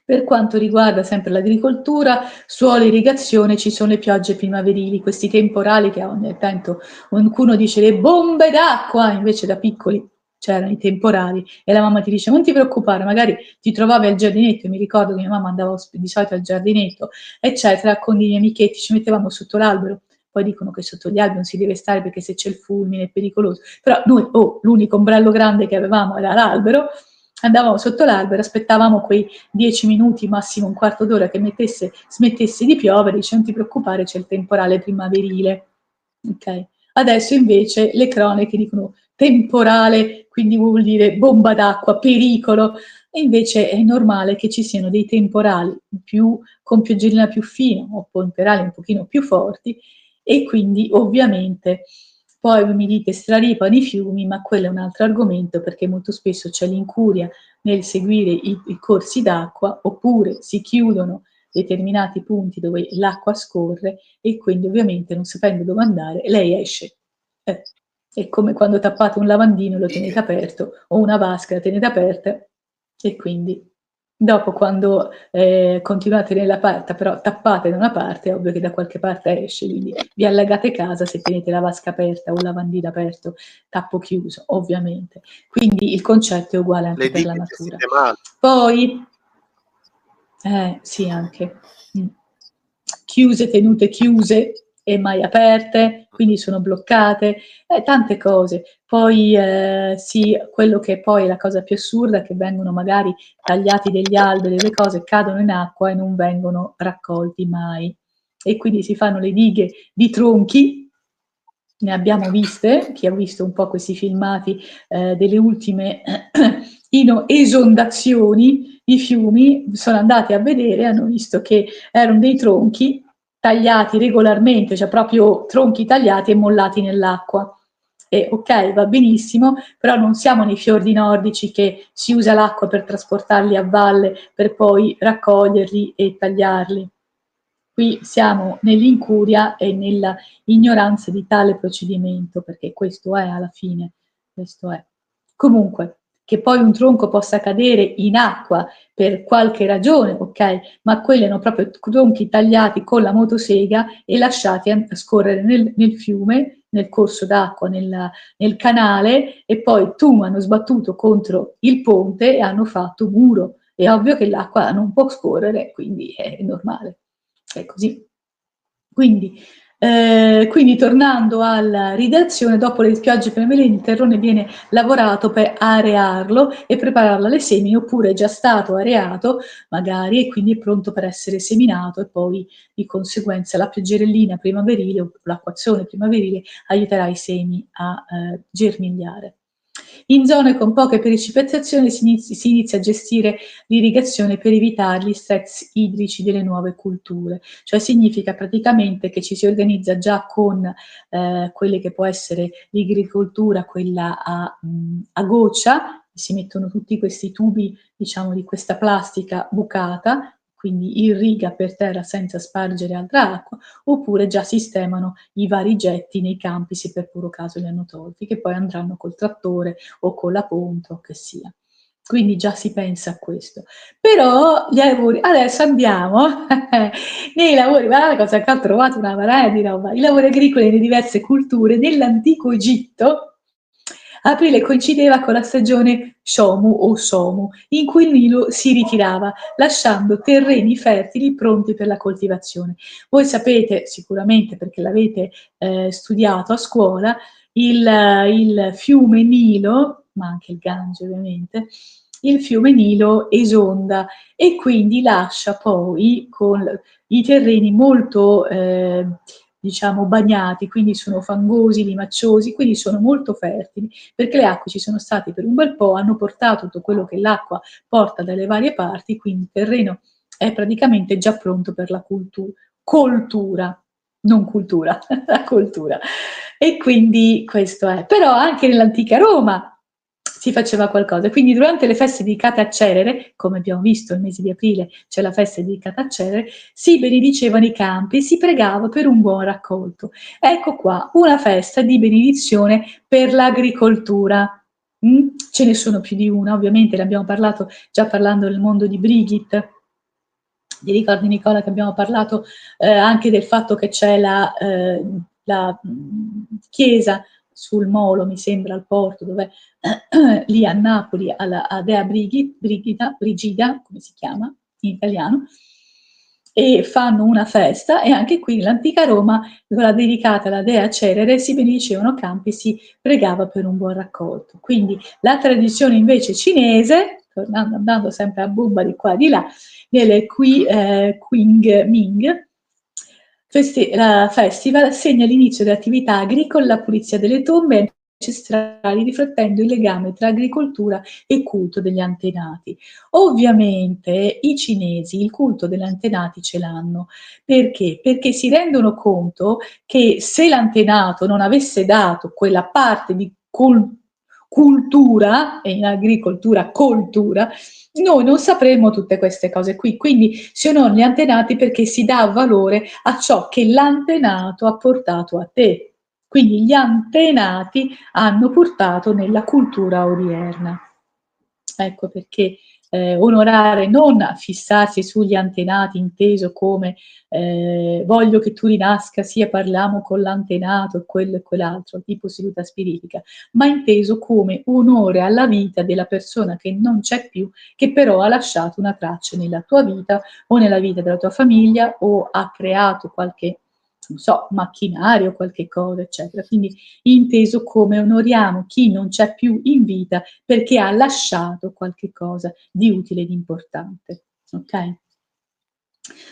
Per quanto riguarda sempre l'agricoltura, suolo e irrigazione, ci sono le piogge primaverili, questi temporali che ogni tanto qualcuno dice le bombe d'acqua, invece da piccoli c'erano i temporali e la mamma ti dice non ti preoccupare, magari ti trovavi al giardinetto, mi ricordo che mia mamma andava di solito al giardinetto, eccetera, con i miei amichetti, ci mettevamo sotto l'albero. Poi dicono che sotto gli alberi non si deve stare perché se c'è il fulmine è pericoloso, però noi, l'unico ombrello grande che avevamo era l'albero, andavamo sotto l'albero, aspettavamo quei 10 minuti, massimo un quarto d'ora che smettesse di piovere, dice non ti preoccupare, c'è il temporale primaverile. Okay. Adesso invece le cronache dicono temporale, quindi vuol dire bomba d'acqua, pericolo, e invece è normale che ci siano dei temporali con pioggerina più fina o temporali un pochino più forti e quindi ovviamente poi voi mi dite straripano i fiumi, ma quello è un altro argomento perché molto spesso c'è l'incuria nel seguire i corsi d'acqua oppure si chiudono determinati punti dove l'acqua scorre e quindi ovviamente non sapendo dove andare lei esce. È come quando tappate un lavandino e lo tenete aperto o una vasca la tenete aperta e quindi dopo quando continuate a tenerla aperta però tappate da una parte è ovvio che da qualche parte esce, quindi vi allagate casa se tenete la vasca aperta o il lavandino aperto, tappo chiuso, ovviamente. Quindi il concetto è uguale anche Le per la dighe natura. gestite male. Poi sì anche. Chiuse, tenute chiuse e mai aperte, quindi sono bloccate, tante cose. Poi sì, quello che poi è la cosa più assurda è che vengono magari tagliati degli alberi, delle cose cadono in acqua e non vengono raccolti mai. E quindi si fanno le dighe di tronchi, ne abbiamo viste, chi ha visto un po' questi filmati delle ultime esondazioni di fiumi, sono andati a vedere, hanno visto che erano dei tronchi tagliati regolarmente, cioè proprio tronchi tagliati e mollati nell'acqua. E ok, va benissimo, però non siamo nei fiordi nordici che si usa l'acqua per trasportarli a valle per poi raccoglierli e tagliarli. Qui siamo nell'incuria e nella ignoranza di tale procedimento, perché questo è alla fine, questo è. Comunque, che poi un tronco possa cadere in acqua per qualche ragione, ok, ma quelli erano proprio tronchi tagliati con la motosega e lasciati a scorrere nel fiume, nel corso d'acqua, nel canale, e poi hanno sbattuto contro il ponte e hanno fatto muro. È ovvio che l'acqua non può scorrere, quindi è normale. È così. Quindi tornando alla ridazione, dopo le piogge primaverili il terrone viene lavorato per arearlo e prepararlo alle semine, oppure è già stato areato magari e quindi è pronto per essere seminato e poi di conseguenza la pioggerellina primaverile o l'acquazione primaverile aiuterà i semi a germigliare. In zone con poche precipitazioni si inizia a gestire l'irrigazione per evitare gli stress idrici delle nuove culture, cioè significa praticamente che ci si organizza già con quelle che può essere l'agricoltura, quella a goccia, si mettono tutti questi tubi, diciamo, di questa plastica bucata, quindi irriga per terra senza spargere altra acqua, oppure già sistemano i vari getti nei campi se per puro caso li hanno tolti, che poi andranno col trattore o con la ponta o che sia. Quindi già si pensa a questo. Però gli lavori, adesso andiamo nei lavori, guardate cosa che ho trovato, una marea di roba, i lavori agricoli nelle diverse culture dell'antico Egitto. Aprile coincideva con la stagione Shomu o Somu, in cui il Nilo si ritirava, lasciando terreni fertili pronti per la coltivazione. Voi sapete sicuramente, perché l'avete studiato a scuola, il fiume Nilo, ma anche il Gange ovviamente, il fiume Nilo esonda e quindi lascia poi con i terreni molto diciamo bagnati, quindi sono fangosi, limacciosi, quindi sono molto fertili, perché le acque ci sono state per un bel po', hanno portato tutto quello che l'acqua porta dalle varie parti, quindi il terreno è praticamente già pronto per la coltura, non cultura, la coltura. E quindi questo è. Però anche nell'antica Roma si faceva qualcosa. Quindi durante le feste dedicate a Cerere, come abbiamo visto il mese di aprile c'è la festa dedicata a Cerere, si benedicevano i campi e si pregava per un buon raccolto. Ecco qua, una festa di benedizione per l'agricoltura. Ce ne sono più di una, ovviamente ne abbiamo parlato già parlando del mondo di Brigitte. Ti ricordi Nicola che abbiamo parlato anche del fatto che c'è la chiesa sul Molo, mi sembra, al porto, dove lì a Napoli, a Dea Brigida, come si chiama in italiano, e fanno una festa, e anche qui nell'antica Roma, quella dedicata alla Dea Cerere, si benedicevano campi, si pregava per un buon raccolto. Quindi la tradizione invece cinese, andando sempre a bomba di qua e di là, nelle Qing Ming Festival segna l'inizio delle attività agricole, la pulizia delle tombe ancestrali, riflettendo il legame tra agricoltura e culto degli antenati. Ovviamente i cinesi il culto degli antenati ce l'hanno. Perché? Perché si rendono conto che se l'antenato non avesse dato quella parte di cultura, e in agricoltura coltura, noi non sapremo tutte queste cose qui, quindi si onorano gli antenati perché si dà valore a ciò che l'antenato ha portato a te. Quindi gli antenati hanno portato nella cultura odierna. Ecco perché onorare, non fissarsi sugli antenati inteso come voglio che tu rinasca, sia parliamo con l'antenato e quello e quell'altro, tipo seduta spiritica, ma inteso come onore alla vita della persona che non c'è più, che però ha lasciato una traccia nella tua vita o nella vita della tua famiglia o ha creato qualche, non so, macchinario, qualche cosa, eccetera. Quindi inteso come onoriamo chi non c'è più in vita perché ha lasciato qualche cosa di utile e di importante. Ok?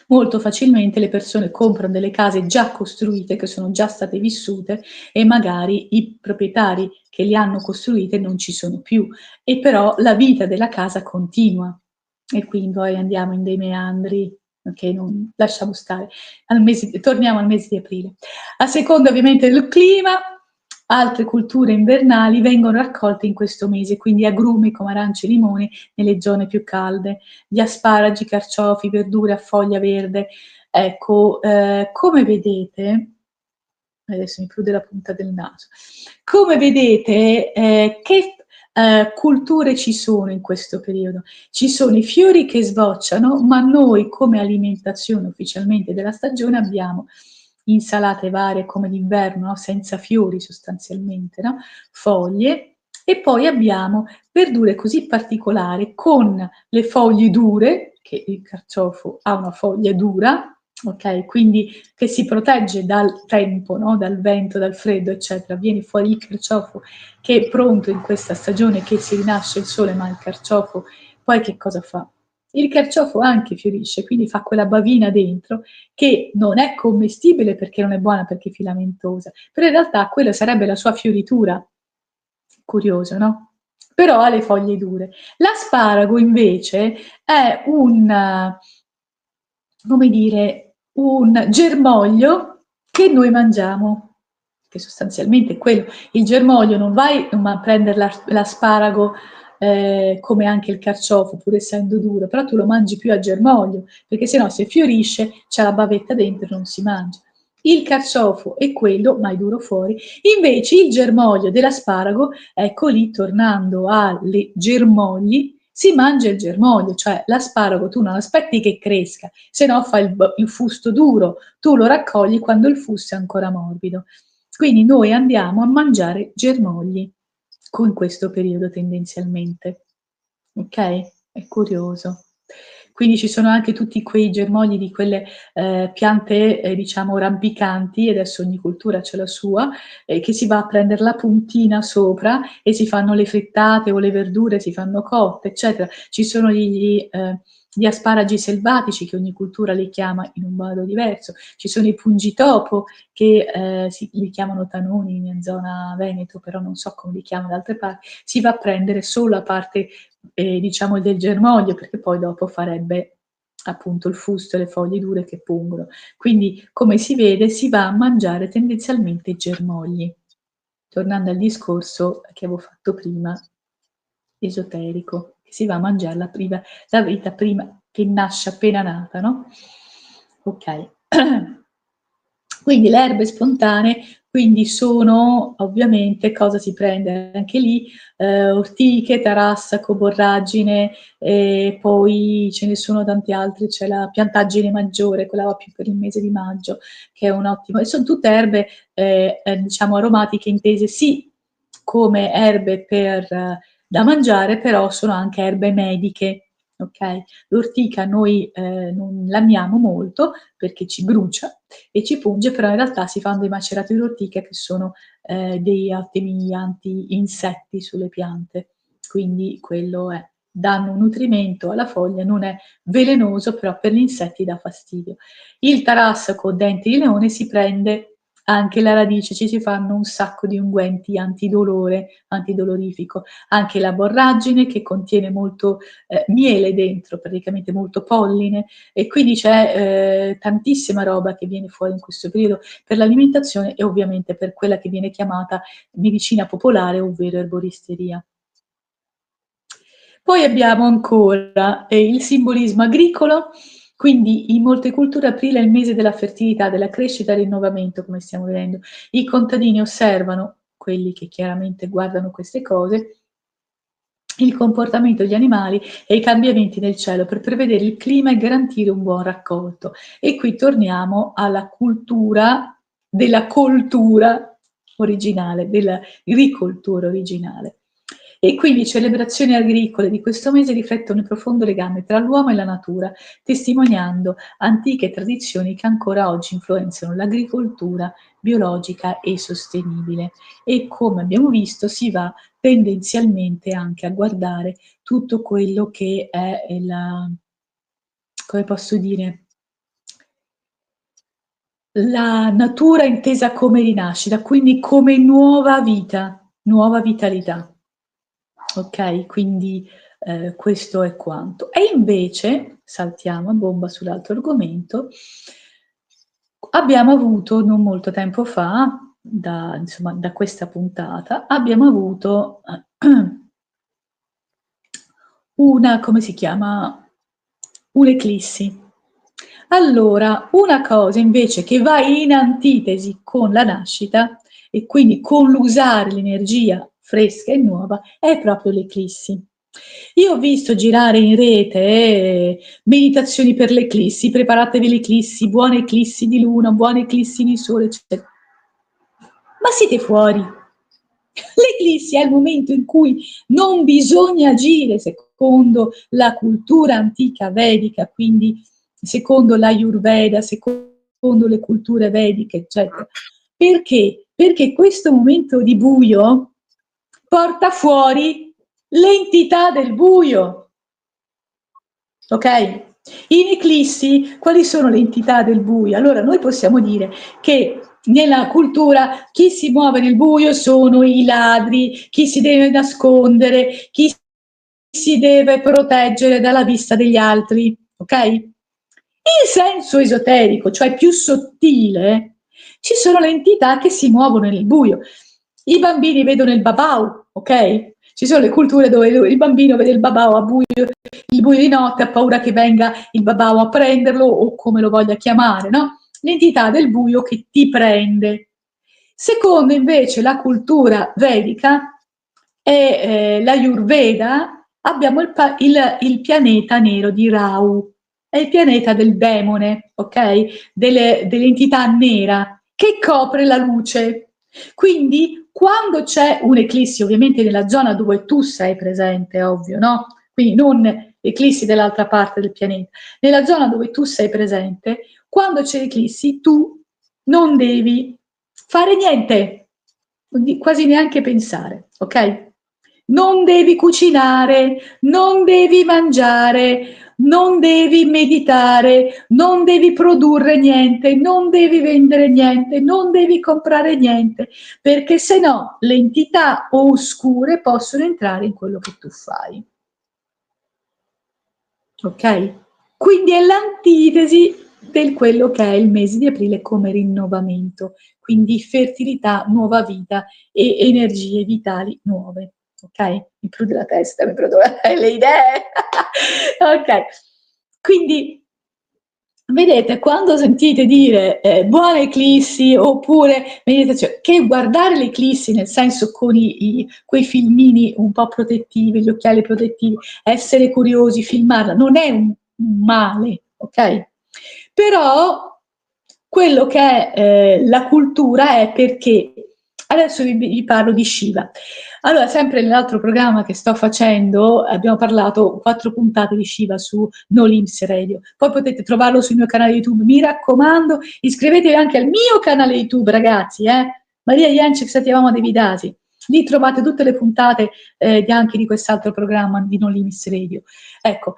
Molto facilmente le persone comprano delle case già costruite, che sono già state vissute, e magari i proprietari che le hanno costruite non ci sono più, e però la vita della casa continua. E quindi poi andiamo in dei meandri, ok? Non, lasciamo stare. Torniamo al mese di aprile. A seconda ovviamente del clima, altre culture invernali vengono raccolte in questo mese, quindi agrumi come arance e limoni nelle zone più calde, gli asparagi, carciofi, verdure a foglia verde. Ecco, come vedete, adesso mi prude la punta del naso, come vedete che culture ci sono in questo periodo? Ci sono i fiori che sbocciano, ma noi come alimentazione ufficialmente della stagione abbiamo insalate varie come d'inverno, no? Senza fiori sostanzialmente, no? Foglie, e poi abbiamo verdure così particolari con le foglie dure, che il carciofo ha una foglia dura, ok? Quindi che si protegge dal tempo, no? Dal vento, dal freddo, eccetera. Viene fuori il carciofo che è pronto in questa stagione che si rinasce il sole, ma il carciofo poi che cosa fa? Il carciofo anche fiorisce, quindi fa quella bavina dentro che non è commestibile perché non è buona, perché è filamentosa, però in realtà quella sarebbe la sua fioritura. Curioso, no? Però ha le foglie dure. L'asparago invece è come dire, un germoglio che noi mangiamo, che sostanzialmente è quello. Il germoglio non vai a prendere l'asparago come anche il carciofo, pur essendo duro, però tu lo mangi più a germoglio, perché sennò se fiorisce c'è la bavetta dentro e non si mangia. Il carciofo è quello, ma è duro fuori. Invece il germoglio dell'asparago, ecco lì, tornando alle germogli, si mangia il germoglio, cioè l'asparago tu non aspetti che cresca, se no fa il fusto duro, tu lo raccogli quando il fusto è ancora morbido. Quindi noi andiamo a mangiare germogli. con questo periodo tendenzialmente. Ok? È curioso. Quindi ci sono anche tutti quei germogli di quelle piante, diciamo, rampicanti, adesso ogni cultura c'ha la sua, che si va a prendere la puntina sopra e si fanno le frittate o le verdure, si fanno cotte, eccetera. Ci sono gli asparagi selvatici, che ogni cultura li chiama in un modo diverso. Ci sono i pungitopo, che li chiamano tanoni in zona Veneto, però non so come li chiamano da altre parti. Si va a prendere solo la parte diciamo del germoglio, perché poi dopo farebbe appunto il fusto e le foglie dure che pungono. Quindi, come si vede, si va a mangiare tendenzialmente i germogli. Tornando al discorso che avevo fatto prima, esoterico, che si va a mangiare la vita prima che nasce appena nata, no? Ok. Quindi le erbe spontanee, quindi sono ovviamente, cosa si prende anche lì, ortiche, tarassaco, borragine, poi ce ne sono tanti altri, c'è la piantaggine maggiore, quella va più per il mese di maggio, che è un ottimo, e sono tutte erbe diciamo aromatiche, intese sì come erbe da mangiare, però sono anche erbe mediche. Okay? L'ortica noi non l'amiamo molto perché ci brucia e ci punge, però in realtà si fanno dei macerati di ortica che sono dei ottimi anti-insetti sulle piante, quindi quello è. Danno un nutrimento alla foglia, non è velenoso, però per gli insetti dà fastidio. Il tarassaco denti di leone si prende anche la radice, ci si fanno un sacco di unguenti antidolore, antidolorifico. Anche la borragine che contiene molto miele dentro, praticamente molto polline, e quindi c'è tantissima roba che viene fuori in questo periodo per l'alimentazione e ovviamente per quella che viene chiamata medicina popolare, ovvero erboristeria. Poi abbiamo ancora il simbolismo agricolo, quindi in molte culture aprile è il mese della fertilità, della crescita e rinnovamento, come stiamo vedendo. I contadini osservano, quelli che chiaramente guardano queste cose, il comportamento degli animali e i cambiamenti nel cielo per prevedere il clima e garantire un buon raccolto. E qui torniamo alla cultura della coltura originale, dell'agricoltura originale. E quindi celebrazioni agricole di questo mese riflettono il profondo legame tra l'uomo e la natura, testimoniando antiche tradizioni che ancora oggi influenzano l'agricoltura biologica e sostenibile. E come abbiamo visto si va tendenzialmente anche a guardare tutto quello che è come posso dire, la natura intesa come rinascita, quindi come nuova vita, nuova vitalità. Ok, quindi questo è quanto. E invece, saltiamo a bomba sull'altro argomento, abbiamo avuto non molto tempo fa, insomma, da questa puntata, abbiamo avuto come si chiama? Un'eclissi. Allora, una cosa invece che va in antitesi con la nascita e quindi con l'usare l'energia fresca e nuova è proprio l'eclissi. Io ho visto girare in rete meditazioni per l'eclissi, preparatevi l'eclissi, buone eclissi di luna, buone eclissi di sole, eccetera. Ma siete fuori? L'eclissi è il momento in cui non bisogna agire secondo la cultura antica vedica, quindi secondo l'Ayurveda, secondo le culture vediche, eccetera. Perché? Perché questo momento di buio porta fuori l'entità del buio. Ok? In eclissi, quali sono le entità del buio? Allora, noi possiamo dire che nella cultura chi si muove nel buio sono i ladri, chi si deve nascondere, chi si deve proteggere dalla vista degli altri, ok? In senso esoterico, cioè più sottile, ci sono le entità che si muovono nel buio. I bambini vedono il babau, ok? Ci sono le culture dove il bambino vede il babau a buio, il buio di notte, ha paura che venga il babau a prenderlo o come lo voglia chiamare, no? L'entità del buio che ti prende. Secondo invece la cultura vedica e l'Ayurveda abbiamo il pianeta nero di Rahu, è il pianeta del demone, ok? Dell'entità nera che copre la luce. Quindi quando c'è un'eclissi, ovviamente nella zona dove tu sei presente, ovvio, no? Quindi non eclissi dell'altra parte del pianeta, nella zona dove tu sei presente, quando c'è l'eclissi tu non devi fare niente, quasi neanche pensare, ok? Non devi cucinare, non devi mangiare, non devi meditare, non devi produrre niente, non devi vendere niente, non devi comprare niente, perché se no le entità oscure possono entrare in quello che tu fai. Ok? Quindi è l'antitesi del quello che è il mese di aprile come rinnovamento, quindi fertilità, nuova vita e energie vitali nuove. Ok? Mi prude la testa, mi prude le idee. Ok. Quindi vedete, quando sentite dire buona eclissi oppure meditazione, che guardare l'eclissi nel senso con quei filmini un po' protettivi, gli occhiali protettivi, essere curiosi, filmarla, non è un male, ok? Però quello che è la cultura è perché, adesso vi parlo di Shiva. Allora, sempre nell'altro programma che sto facendo, abbiamo parlato 4 puntate di Shiva su No Limits Radio. Poi potete trovarlo sul mio canale YouTube. Mi raccomando, iscrivetevi anche al mio canale YouTube, ragazzi, Maria Jencek Satyabhama Devidasi. Lì trovate tutte le puntate anche di quest'altro programma di No Limits Radio. Ecco,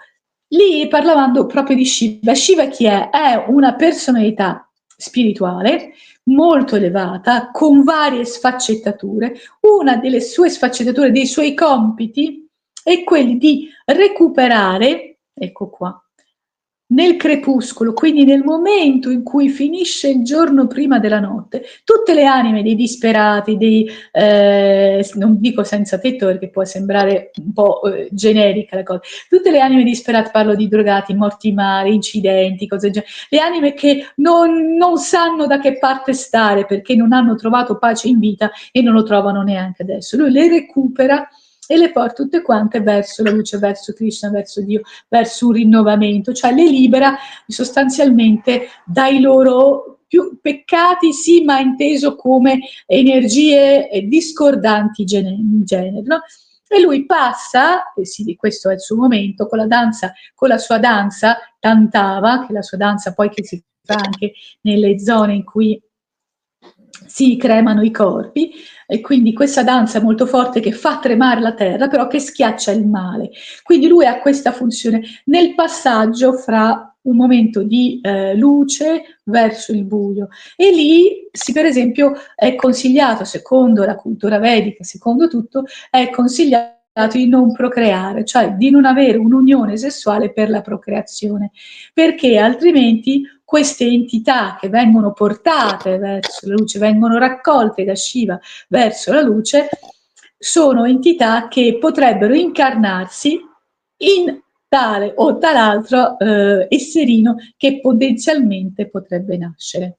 lì parlavamo proprio di Shiva. Shiva chi è? È una personalità spirituale molto elevata, con varie sfaccettature. Una delle sue sfaccettature, dei suoi compiti, è quelli di recuperare, ecco qua, nel crepuscolo, quindi nel momento in cui finisce il giorno prima della notte, tutte le anime dei disperati, non dico senza tetto perché può sembrare un po' generica la cosa, tutte le anime disperate, parlo di drogati, morti in mare, incidenti, cose del genere, le anime che non sanno da che parte stare perché non hanno trovato pace in vita e non lo trovano neanche adesso. Lui le recupera e le porta tutte quante verso la luce, verso Krishna, verso Dio, verso un rinnovamento, cioè le libera sostanzialmente dai loro più peccati, sì, ma inteso come energie discordanti in genere, no? E lui passa, e sì, questo è il suo momento, con la danza, con la sua danza Tantava, che è la sua danza poi che si fa anche nelle zone in cui si cremano i corpi, e quindi questa danza è molto forte che fa tremare la terra, però che schiaccia il male. Quindi lui ha questa funzione nel passaggio fra un momento di luce verso il buio. E lì, per esempio, è consigliato, secondo la cultura vedica, secondo tutto, è consigliato di non procreare, cioè di non avere un'unione sessuale per la procreazione, perché altrimenti queste entità che vengono portate verso la luce, vengono raccolte da Shiva verso la luce, sono entità che potrebbero incarnarsi in tale o tal'altro esserino che potenzialmente potrebbe nascere.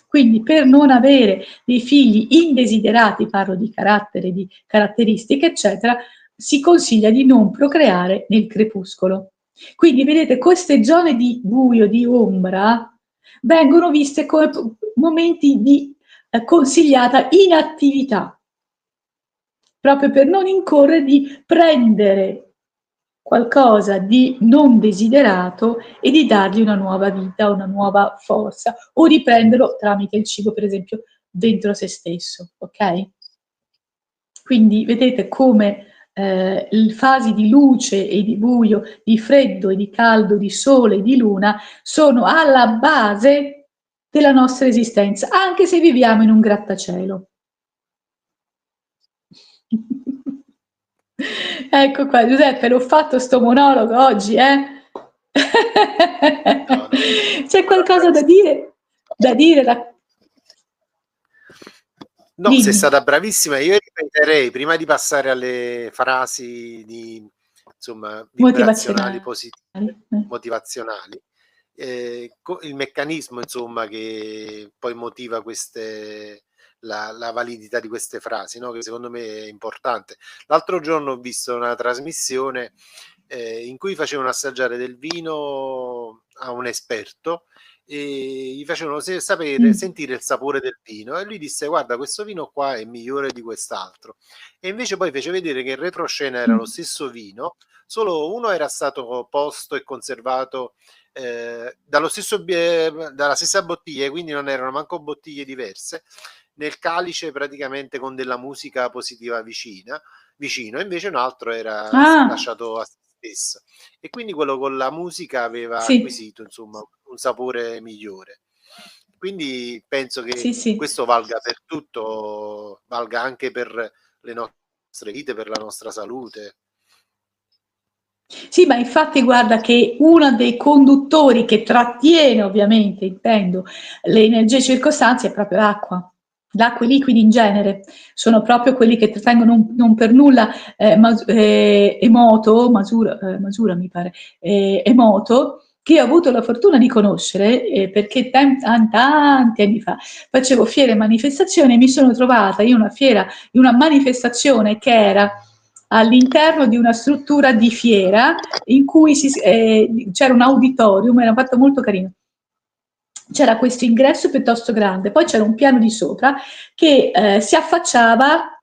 Quindi per non avere dei figli indesiderati, parlo di carattere, di caratteristiche, eccetera, si consiglia di non procreare nel crepuscolo. Quindi vedete, queste zone di buio, di ombra, vengono viste come momenti di consigliata inattività, proprio per non incorrere di prendere qualcosa di non desiderato e di dargli una nuova vita, una nuova forza, o di prenderlo tramite il cibo, per esempio, dentro se stesso, ok? Quindi vedete come le fasi di luce e di buio, di freddo e di caldo, di sole e di luna sono alla base della nostra esistenza, anche se viviamo in un grattacielo. Ecco qua, Giuseppe, l'ho fatto sto monologo oggi, eh? No, no. C'è qualcosa da dire? Da dire? No, sei Dimmi. stata bravissima. Io ripeterei, prima di passare alle frasi di, insomma, vibrazionali Motivazionali. positive, motivazionali, il meccanismo, insomma, che poi motiva la validità di queste frasi, no? Che secondo me è importante. L'altro giorno ho visto una trasmissione in cui facevano assaggiare del vino a un esperto e gli facevano sapere, sentire il sapore del vino, e lui disse: guarda, questo vino qua è migliore di quest'altro. E invece poi fece vedere che in retroscena era lo stesso vino, solo uno era stato posto e conservato dalla stessa bottiglia, quindi non erano manco bottiglie diverse, nel calice praticamente con della musica positiva vicino, invece un altro era lasciato a se stesso, e quindi quello con la musica aveva acquisito, insomma, un sapore migliore. Quindi penso che questo valga per tutto, valga anche per le nostre vite, per la nostra salute. Sì, ma infatti guarda che uno dei conduttori che trattiene, ovviamente, intendo, le energie circostanti è proprio l'acqua. L'acqua e i liquidi in genere sono proprio quelli che trattengono, non per nulla Masura mi pare, Emoto, che io ho avuto la fortuna di conoscere perché tanti anni fa facevo fiere e manifestazioni e mi sono trovata in una fiera, in una manifestazione che era all'interno di una struttura di fiera in cui c'era un auditorium, era fatto molto carino. C'era questo ingresso piuttosto grande, poi c'era un piano di sopra che si affacciava,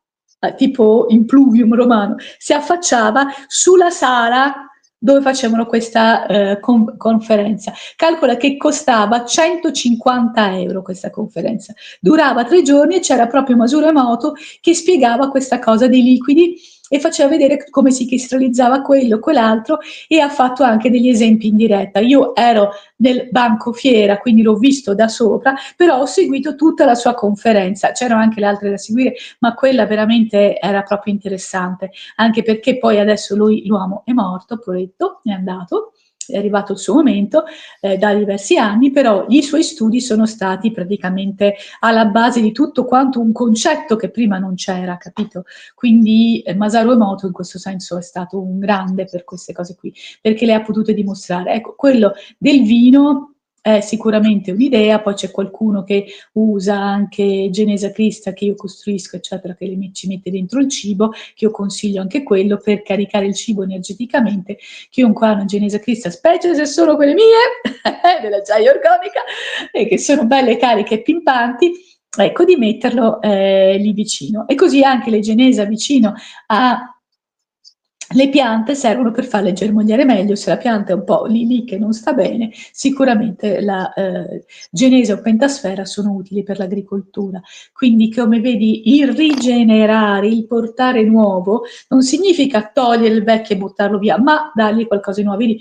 tipo in pluvium romano, si affacciava sulla sala dove facevano questa conferenza. Calcola che costava 150 euro questa conferenza. Durava 3 giorni e c'era proprio Masuro Emoto che spiegava questa cosa dei liquidi e faceva vedere come si cristallizzava quello, quell'altro, e ha fatto anche degli esempi in diretta. Io ero nel banco fiera, quindi l'ho visto da sopra, però ho seguito tutta la sua conferenza. C'erano anche le altre da seguire, ma quella veramente era proprio interessante, anche perché poi adesso l'uomo è morto, poveretto, è andato, è arrivato il suo momento da diversi anni, però i suoi studi sono stati praticamente alla base di tutto quanto un concetto che prima non c'era, capito? Quindi Masaru Emoto in questo senso è stato un grande per queste cose qui, perché le ha potute dimostrare. Ecco, quello del vino è sicuramente un'idea, poi c'è qualcuno che usa anche Genesa Crista che io costruisco, eccetera, che ci mette dentro il cibo, che io consiglio anche quello per caricare il cibo energeticamente. Chiunque ha una Genesa Crista, specie se sono quelle mie, dell'acciaio organica, e che sono belle cariche e pimpanti, ecco, di metterlo lì vicino. E così anche le genesa vicino a le piante servono per farle germogliare meglio. Se la pianta è un po' lì che non sta bene, sicuramente la genese o pentasfera sono utili per l'agricoltura. Quindi, come vedi, il rigenerare, il portare nuovo, non significa togliere il vecchio e buttarlo via, ma dargli qualcosa di nuovo. Vedi,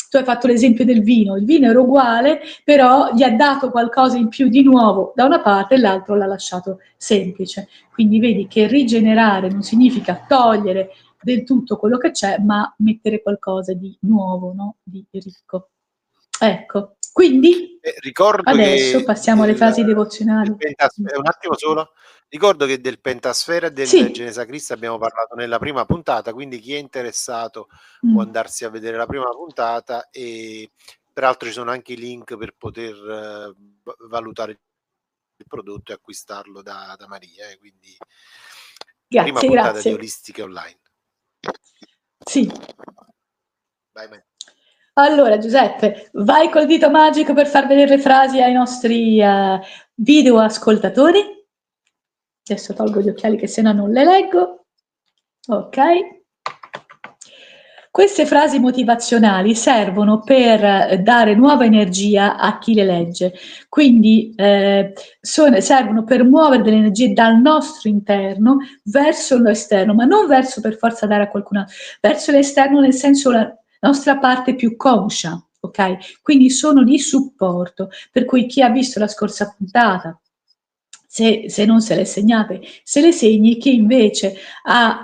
tu hai fatto l'esempio del vino, il vino era uguale, però gli ha dato qualcosa in più di nuovo da una parte e l'altro l'ha lasciato semplice. Quindi vedi che rigenerare non significa togliere del tutto quello che c'è, ma mettere qualcosa di nuovo, no? Di ricco. Ecco, quindi ricordo adesso che passiamo alle frasi devozionali. Un attimo solo. Ricordo che del pentasfera e del Genesa Crista abbiamo parlato nella prima puntata, quindi chi è interessato può andarsi a vedere la prima puntata, e peraltro ci sono anche i link per poter valutare il prodotto e acquistarlo da Maria, quindi prima puntata di Olistiche Online. Sì. Vai. Allora Giuseppe, vai col dito magico per far vedere le frasi ai nostri video ascoltatori. Adesso tolgo gli occhiali che se no non le leggo. Ok. Queste frasi motivazionali servono per dare nuova energia a chi le legge, quindi servono per muovere delle energie dal nostro interno verso l'esterno, ma non verso per forza dare a qualcun altro, verso l'esterno nel senso la nostra parte più conscia, ok? Quindi sono di supporto, per cui chi ha visto la scorsa puntata, se non se le segnate, se le segni, chi invece ha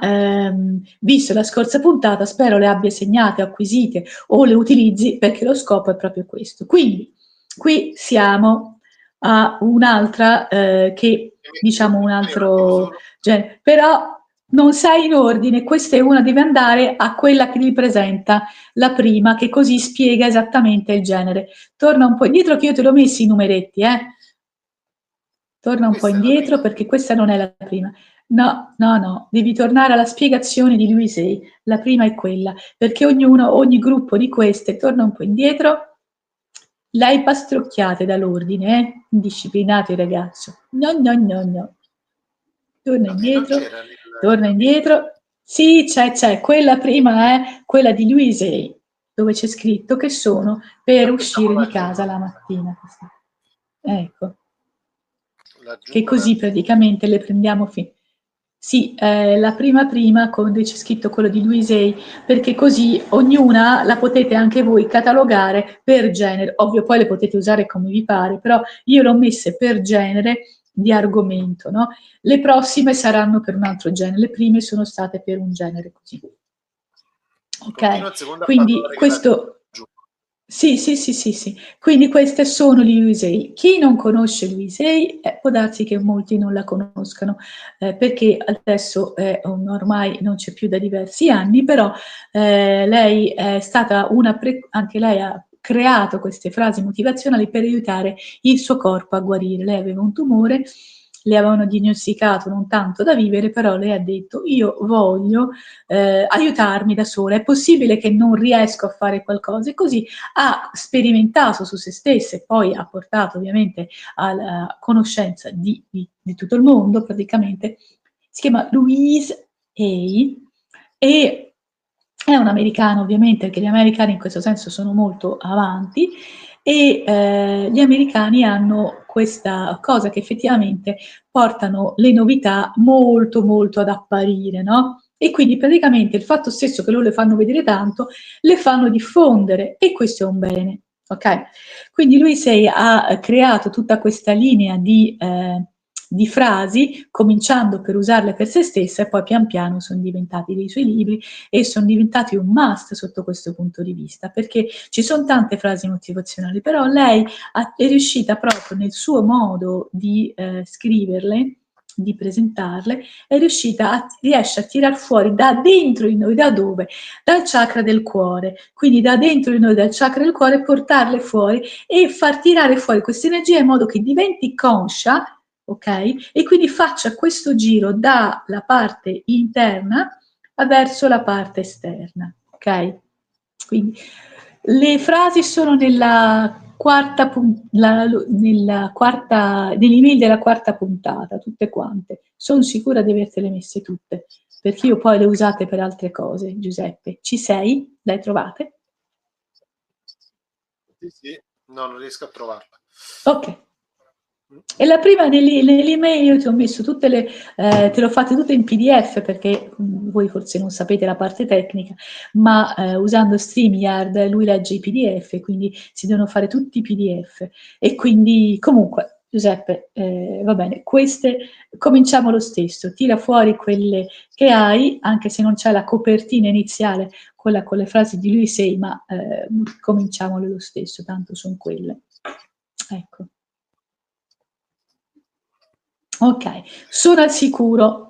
visto la scorsa puntata, spero le abbia segnate, acquisite o le utilizzi, perché lo scopo è proprio questo. Quindi qui siamo a un'altra che diciamo un altro genere, però non sei in ordine, questa è una, deve andare a quella che li presenta la prima, che così spiega esattamente il genere. Torna un po' indietro che io te l'ho messi i numeretti, Torna un po' indietro perché questa non è la prima. No, devi tornare alla spiegazione di lui sei. La prima è quella, perché ogni gruppo di queste, torna un po' indietro, L'hai pastrocchiate dall'ordine, indisciplinato il ragazzo. No, no, no, no. Torna indietro, torna indietro. Sì, c'è, quella prima è quella di Luisei, dove c'è scritto che sono per uscire di casa la mattina. Ecco. Che così praticamente le prendiamo sì, la prima dove c'è scritto quello di Luisei, perché così ognuna la potete anche voi catalogare per genere. Ovvio, poi le potete usare come vi pare, però io l'ho messe per genere di argomento, no? Le prossime saranno per un altro genere, le prime sono state per un genere così. Ok, quindi questo... Sì. Quindi queste sono le Luisei. Chi non conosce Luisei, può darsi che molti non la conoscano, perché adesso ormai non c'è più da diversi anni, però lei è stata anche lei ha creato queste frasi motivazionali per aiutare il suo corpo a guarire. Lei aveva un tumore, le avevano diagnosticato non tanto da vivere, però lei ha detto: io voglio aiutarmi da sola, è possibile che non riesco a fare qualcosa, e così ha sperimentato su se stessa e poi ha portato ovviamente alla conoscenza di tutto il mondo praticamente. Si chiama Louise Hay e è un americano, ovviamente, perché gli americani in questo senso sono molto avanti, e gli americani hanno questa cosa che effettivamente portano le novità molto molto ad apparire, no? E quindi praticamente il fatto stesso che loro le fanno vedere tanto, le fanno diffondere, e questo è un bene, ok? Quindi lui ha creato tutta questa linea di frasi, cominciando per usarle per se stessa, e poi pian piano sono diventati dei suoi libri e sono diventati un must sotto questo punto di vista, perché ci sono tante frasi motivazionali, però lei è riuscita proprio nel suo modo di scriverle, di presentarle, riesce a tirar fuori da dentro di noi. Da dove? Dal chakra del cuore. Quindi da dentro di noi, dal chakra del cuore, portarle fuori e far tirare fuori questa energia in modo che diventi conscia, ok? E quindi faccia questo giro dalla parte interna verso la parte esterna, ok? Quindi le frasi sono nell'email della quarta puntata, tutte quante. Sono sicura di avertele messe tutte, perché io poi le usate per altre cose. Giuseppe, ci sei? Le hai trovate? Sì, no, non riesco a trovarla. Ok. E la prima nell'email io ti ho messo tutte te l'ho fatte tutte in PDF, perché voi forse non sapete la parte tecnica, ma usando StreamYard lui legge i PDF, quindi si devono fare tutti i PDF. E quindi comunque, Giuseppe, va bene, queste cominciamo lo stesso, tira fuori quelle che hai, anche se non c'è la copertina iniziale, quella con le frasi di lui sei, ma cominciamole lo stesso, tanto sono quelle. Ecco. Ok, sono al sicuro.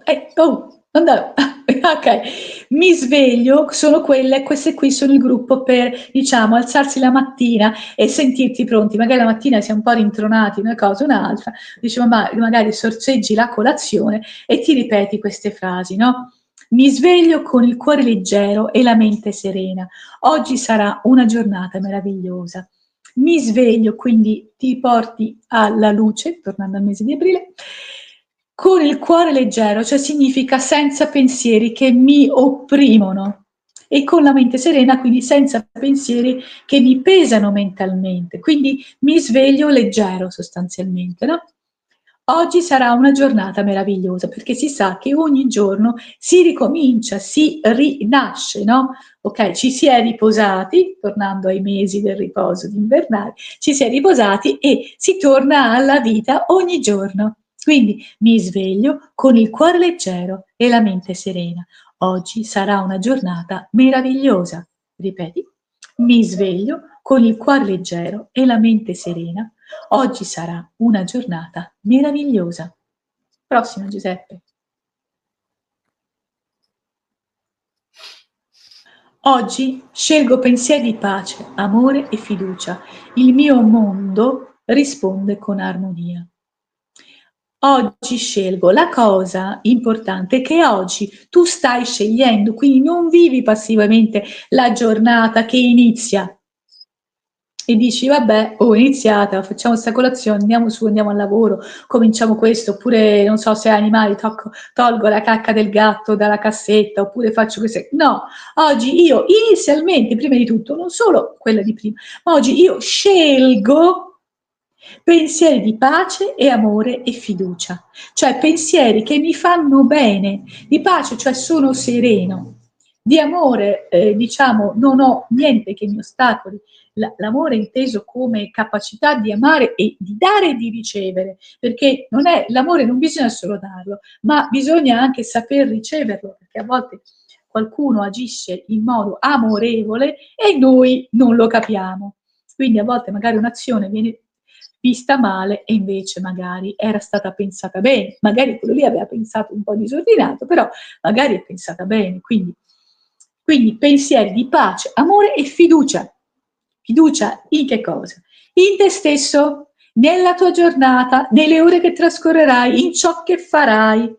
Ok, mi sveglio, sono queste qui sono il gruppo per, diciamo, alzarsi la mattina e sentirti pronti. Magari la mattina si è un po' rintronati, una cosa, un'altra, diciamo, magari sorseggi la colazione e ti ripeti queste frasi, no? Mi sveglio con il cuore leggero e la mente serena. Oggi sarà una giornata meravigliosa. Mi sveglio, quindi ti porti alla luce, tornando al mese di aprile, con il cuore leggero, cioè significa senza pensieri che mi opprimono, e con la mente serena, quindi senza pensieri che mi pesano mentalmente, quindi mi sveglio leggero sostanzialmente, no? Oggi sarà una giornata meravigliosa, perché si sa che ogni giorno si ricomincia, si rinasce, no? Ok, ci si è riposati, tornando ai mesi del riposo invernale, ci si è riposati e si torna alla vita ogni giorno. Quindi mi sveglio con il cuore leggero e la mente serena. Oggi sarà una giornata meravigliosa. Ripeti, mi sveglio con il cuore leggero e la mente serena. Oggi sarà una giornata meravigliosa. Prossimo, Giuseppe. Oggi scelgo pensieri di pace, amore e fiducia. Il mio mondo risponde con armonia. Oggi scelgo. La cosa importante è che oggi tu stai scegliendo, quindi non vivi passivamente la giornata che inizia. e dici vabbè, è iniziata, facciamo sta colazione, andiamo su, andiamo al lavoro, cominciamo questo, oppure non so se hai animali, tolgo la cacca del gatto dalla cassetta, oppure faccio questo. No, oggi io inizialmente, prima di tutto, non solo quella di prima, ma oggi io scelgo pensieri di pace e amore e fiducia, cioè pensieri che mi fanno bene, di pace, cioè sono sereno, di amore, diciamo, non ho niente che mi ostacoli, l'amore inteso come capacità di amare e di dare e di ricevere, perché l'amore non bisogna solo darlo, ma bisogna anche saper riceverlo, perché a volte qualcuno agisce in modo amorevole e noi non lo capiamo. Quindi a volte magari un'azione viene vista male e invece magari era stata pensata bene, magari quello lì aveva pensato un po' disordinato, però magari è pensata bene, quindi pensieri di pace, amore e fiducia. Fiducia in che cosa? In te stesso, nella tua giornata, nelle ore che trascorrerai, in ciò che farai,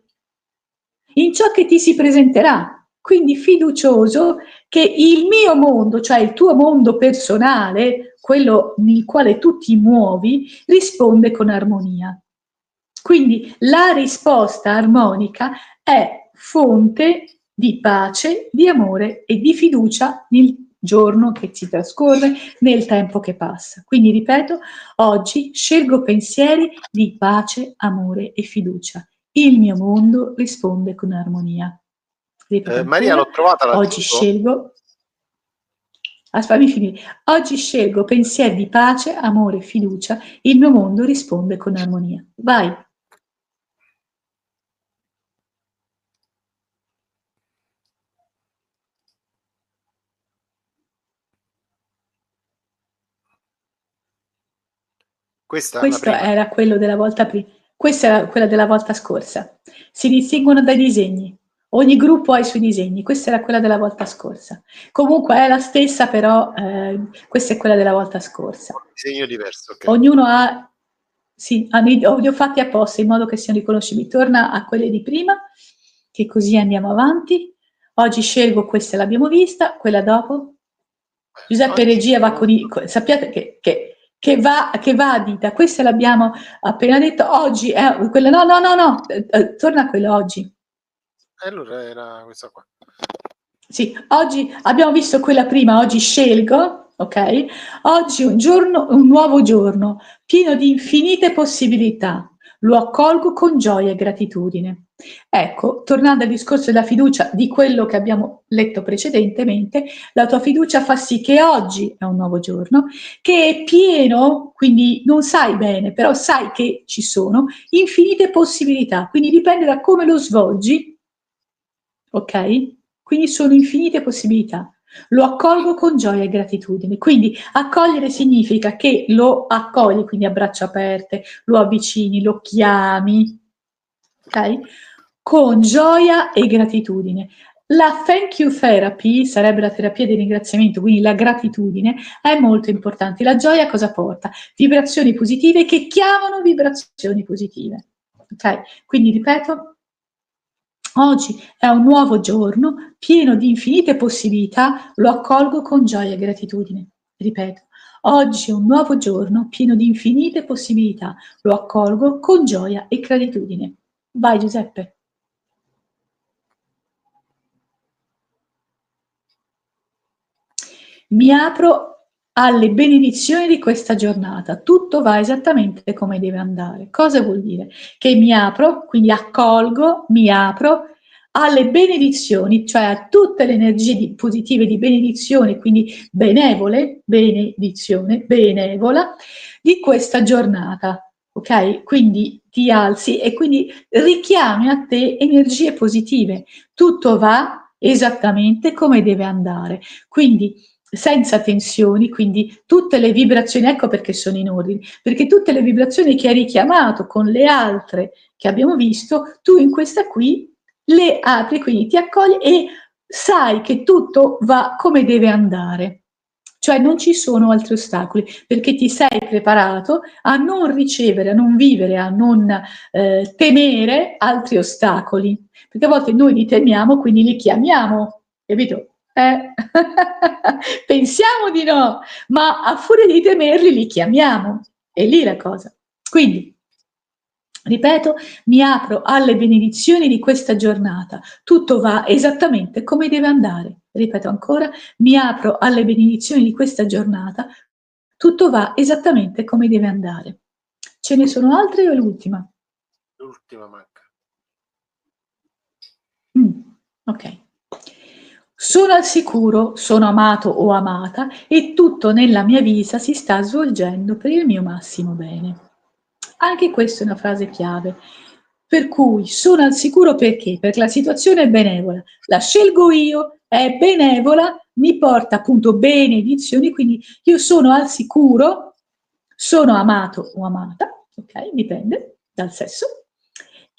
in ciò che ti si presenterà. Quindi fiducioso che il mio mondo, cioè il tuo mondo personale, quello nel quale tu ti muovi, risponde con armonia. Quindi la risposta armonica è fonte di pace, di amore e di fiducia nel giorno che si trascorre, nel tempo che passa. Quindi ripeto, oggi scelgo pensieri di pace, amore e fiducia. Il mio mondo risponde con armonia. Maria, l'ho trovata oggi scelgo. Fammi finire. Oggi scelgo pensieri di pace, amore e fiducia. Il mio mondo risponde con armonia. Vai. Questo era quello della volta prima. Questa era quella della volta scorsa. Si distinguono dai disegni. Ogni gruppo ha i suoi disegni. Questa era quella della volta scorsa. Comunque è la stessa, però questa è quella della volta scorsa. Disegno diverso, okay. Ognuno ha... Sì, li ho fatti apposta in modo che siano riconoscibili. Torna a quelle di prima, che così andiamo avanti. Oggi scelgo questa, l'abbiamo vista, quella dopo. Giuseppe Regia va con sappiate che va a dita, questa l'abbiamo appena detto, oggi è quella, no, torna a quella oggi. Allora era questa qua. Sì, oggi abbiamo visto quella prima, oggi scelgo, ok? Oggi un nuovo giorno, pieno di infinite possibilità, lo accolgo con gioia e gratitudine. Ecco, tornando al discorso della fiducia, di quello che abbiamo letto precedentemente, la tua fiducia fa sì che oggi è un nuovo giorno, che è pieno, quindi non sai bene, però sai che ci sono infinite possibilità, quindi dipende da come lo svolgi, ok? Quindi sono infinite possibilità. Lo accolgo con gioia e gratitudine. Quindi accogliere significa che lo accogli, quindi a braccia aperte, lo avvicini, lo chiami, ok? Con gioia e gratitudine. La thank you therapy sarebbe la terapia di ringraziamento, quindi la gratitudine è molto importante. La gioia cosa porta? Vibrazioni positive che chiamano vibrazioni positive. Ok? Quindi ripeto, oggi è un nuovo giorno pieno di infinite possibilità, lo accolgo con gioia e gratitudine. Ripeto, oggi è un nuovo giorno pieno di infinite possibilità, lo accolgo con gioia e gratitudine. Vai Giuseppe. Mi apro alle benedizioni di questa giornata, tutto va esattamente come deve andare. Cosa vuol dire? Che mi apro, quindi accolgo, mi apro alle benedizioni, cioè a tutte le energie positive di benedizione, quindi benevole, benedizione, benevola, di questa giornata. Ok? Quindi ti alzi e quindi richiami a te energie positive. Tutto va esattamente come deve andare. Quindi senza tensioni, quindi tutte le vibrazioni, ecco perché sono in ordine, perché tutte le vibrazioni che hai richiamato con le altre che abbiamo visto, tu in questa qui le apri, quindi ti accogli e sai che tutto va come deve andare. Cioè non ci sono altri ostacoli, perché ti sei preparato a non ricevere, a non vivere, a non temere altri ostacoli. Perché a volte noi li temiamo, quindi li chiamiamo, capito? Pensiamo di no, ma a furia di temerli li chiamiamo. È lì la cosa. Quindi, ripeto, mi apro alle benedizioni di questa giornata. Tutto va esattamente come deve andare. Ripeto ancora, mi apro alle benedizioni di questa giornata. Tutto va esattamente come deve andare. Ce ne sono altre o è l'ultima? L'ultima manca. Ok. Sono al sicuro, sono amato o amata e tutto nella mia vita si sta svolgendo per il mio massimo bene. Anche questa è una frase chiave. Per cui sono al sicuro perché? Perché la situazione è benevola, la scelgo io, è benevola, mi porta appunto benedizioni, quindi io sono al sicuro, sono amato o amata, ok? Dipende dal sesso,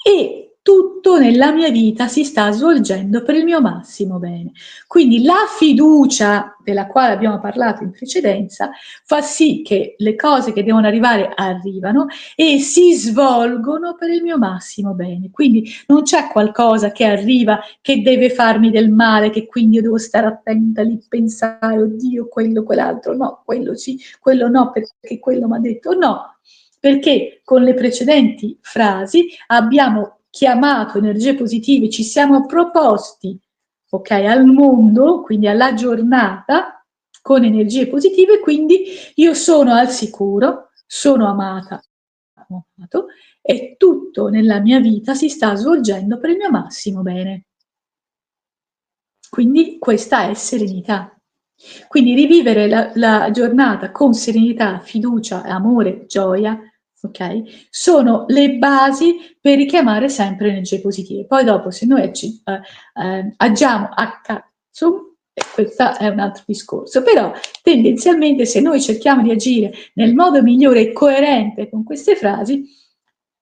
e tutto nella mia vita si sta svolgendo per il mio massimo bene. Quindi la fiducia della quale abbiamo parlato in precedenza fa sì che le cose che devono arrivare arrivano e si svolgono per il mio massimo bene. Quindi non c'è qualcosa che arriva che deve farmi del male, che quindi io devo stare attenta lì, pensare, oddio, quello, quell'altro, no, quello sì, quello no, perché quello mi ha detto no. Perché con le precedenti frasi abbiamo chiamato energie positive, ci siamo proposti, ok, al mondo, quindi alla giornata, con energie positive, quindi io sono al sicuro, sono amata, amato, e tutto nella mia vita si sta svolgendo per il mio massimo bene. Quindi questa è serenità. Quindi rivivere la giornata con serenità, fiducia, amore, gioia, ok? Sono le basi per richiamare sempre energie positive. Poi dopo, se noi agiamo a cazzo, questo è un altro discorso, però tendenzialmente se noi cerchiamo di agire nel modo migliore e coerente con queste frasi,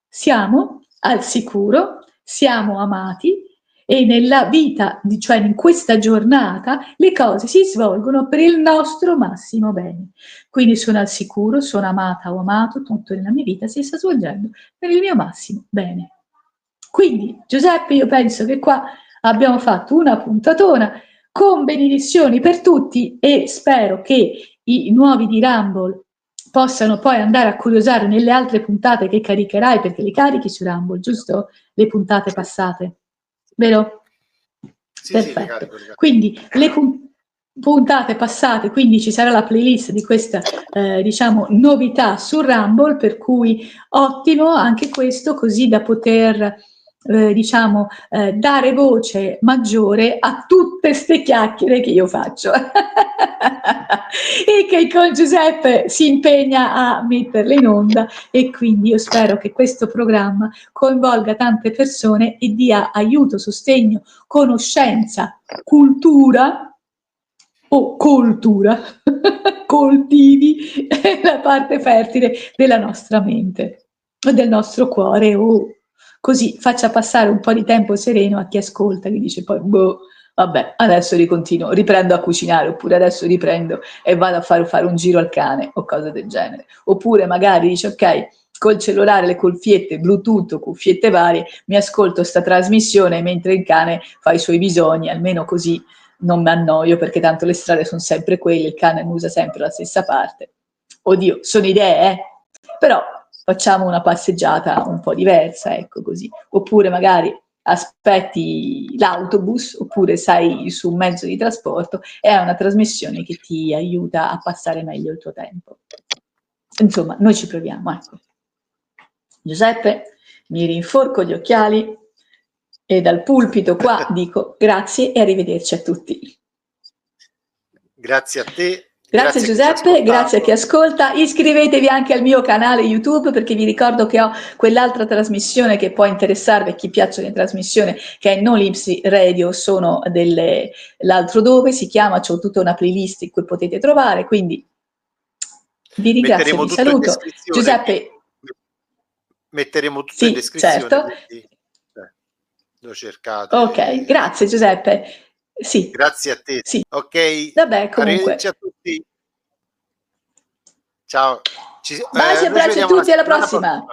siamo al sicuro, siamo amati, e nella vita, cioè in questa giornata, le cose si svolgono per il nostro massimo bene. Quindi sono al sicuro, sono amata o amato, tutto nella mia vita si sta svolgendo per il mio massimo bene. Quindi, Giuseppe, io penso che qua abbiamo fatto una puntatona con benedizioni per tutti e spero che i nuovi di Rumble possano poi andare a curiosare nelle altre puntate che caricherai, perché le carichi su Rumble, giusto? Le puntate passate. Vero? Sì, Perfetto. sì, le carico. Quindi le puntate passate, quindi ci sarà la playlist di questa diciamo novità su Rumble, per cui ottimo anche questo, così da poter diciamo dare voce maggiore a tutte ste chiacchiere che io faccio e che con Giuseppe si impegna a metterle in onda, e quindi io spero che questo programma coinvolga tante persone e dia aiuto, sostegno, conoscenza, cultura o coltura, coltivi la parte fertile della nostra mente o del nostro cuore, o così faccia passare un po' di tempo sereno a chi ascolta, che dice poi boh, vabbè, adesso riprendo a cucinare, oppure adesso riprendo e vado a fare un giro al cane o cose del genere, oppure magari dice ok, col cellulare, le cuffiette Bluetooth o cuffiette varie, mi ascolto sta trasmissione mentre il cane fa i suoi bisogni, almeno così non mi annoio, perché tanto le strade sono sempre quelle, il cane usa sempre la stessa parte. Oddio, sono idee, però facciamo una passeggiata un po' diversa, ecco così. Oppure magari aspetti l'autobus, oppure sei su un mezzo di trasporto e è una trasmissione che ti aiuta a passare meglio il tuo tempo. Insomma, noi ci proviamo, ecco. Giuseppe, mi rinforco gli occhiali e dal pulpito qua dico grazie e arrivederci a tutti. Grazie a te. Grazie Giuseppe, grazie a chi ascolta. Iscrivetevi anche al mio canale YouTube, perché vi ricordo che ho quell'altra trasmissione che può interessarvi a chi piacciono le trasmissioni, che è No Lips Radio, sono l'altro dove si chiama, c'ho tutta una playlist in cui potete trovare, quindi vi ringrazio e vi saluto. Giuseppe, metteremo tutto sì, in descrizione. Certo. Quindi, lo cercate. Ok, grazie Giuseppe. Sì. Grazie a te. Sì. Ok. Vabbè, comunque. Arrivederci a tutti. Ciao. Baci e abbracci a tutti, alla prossima.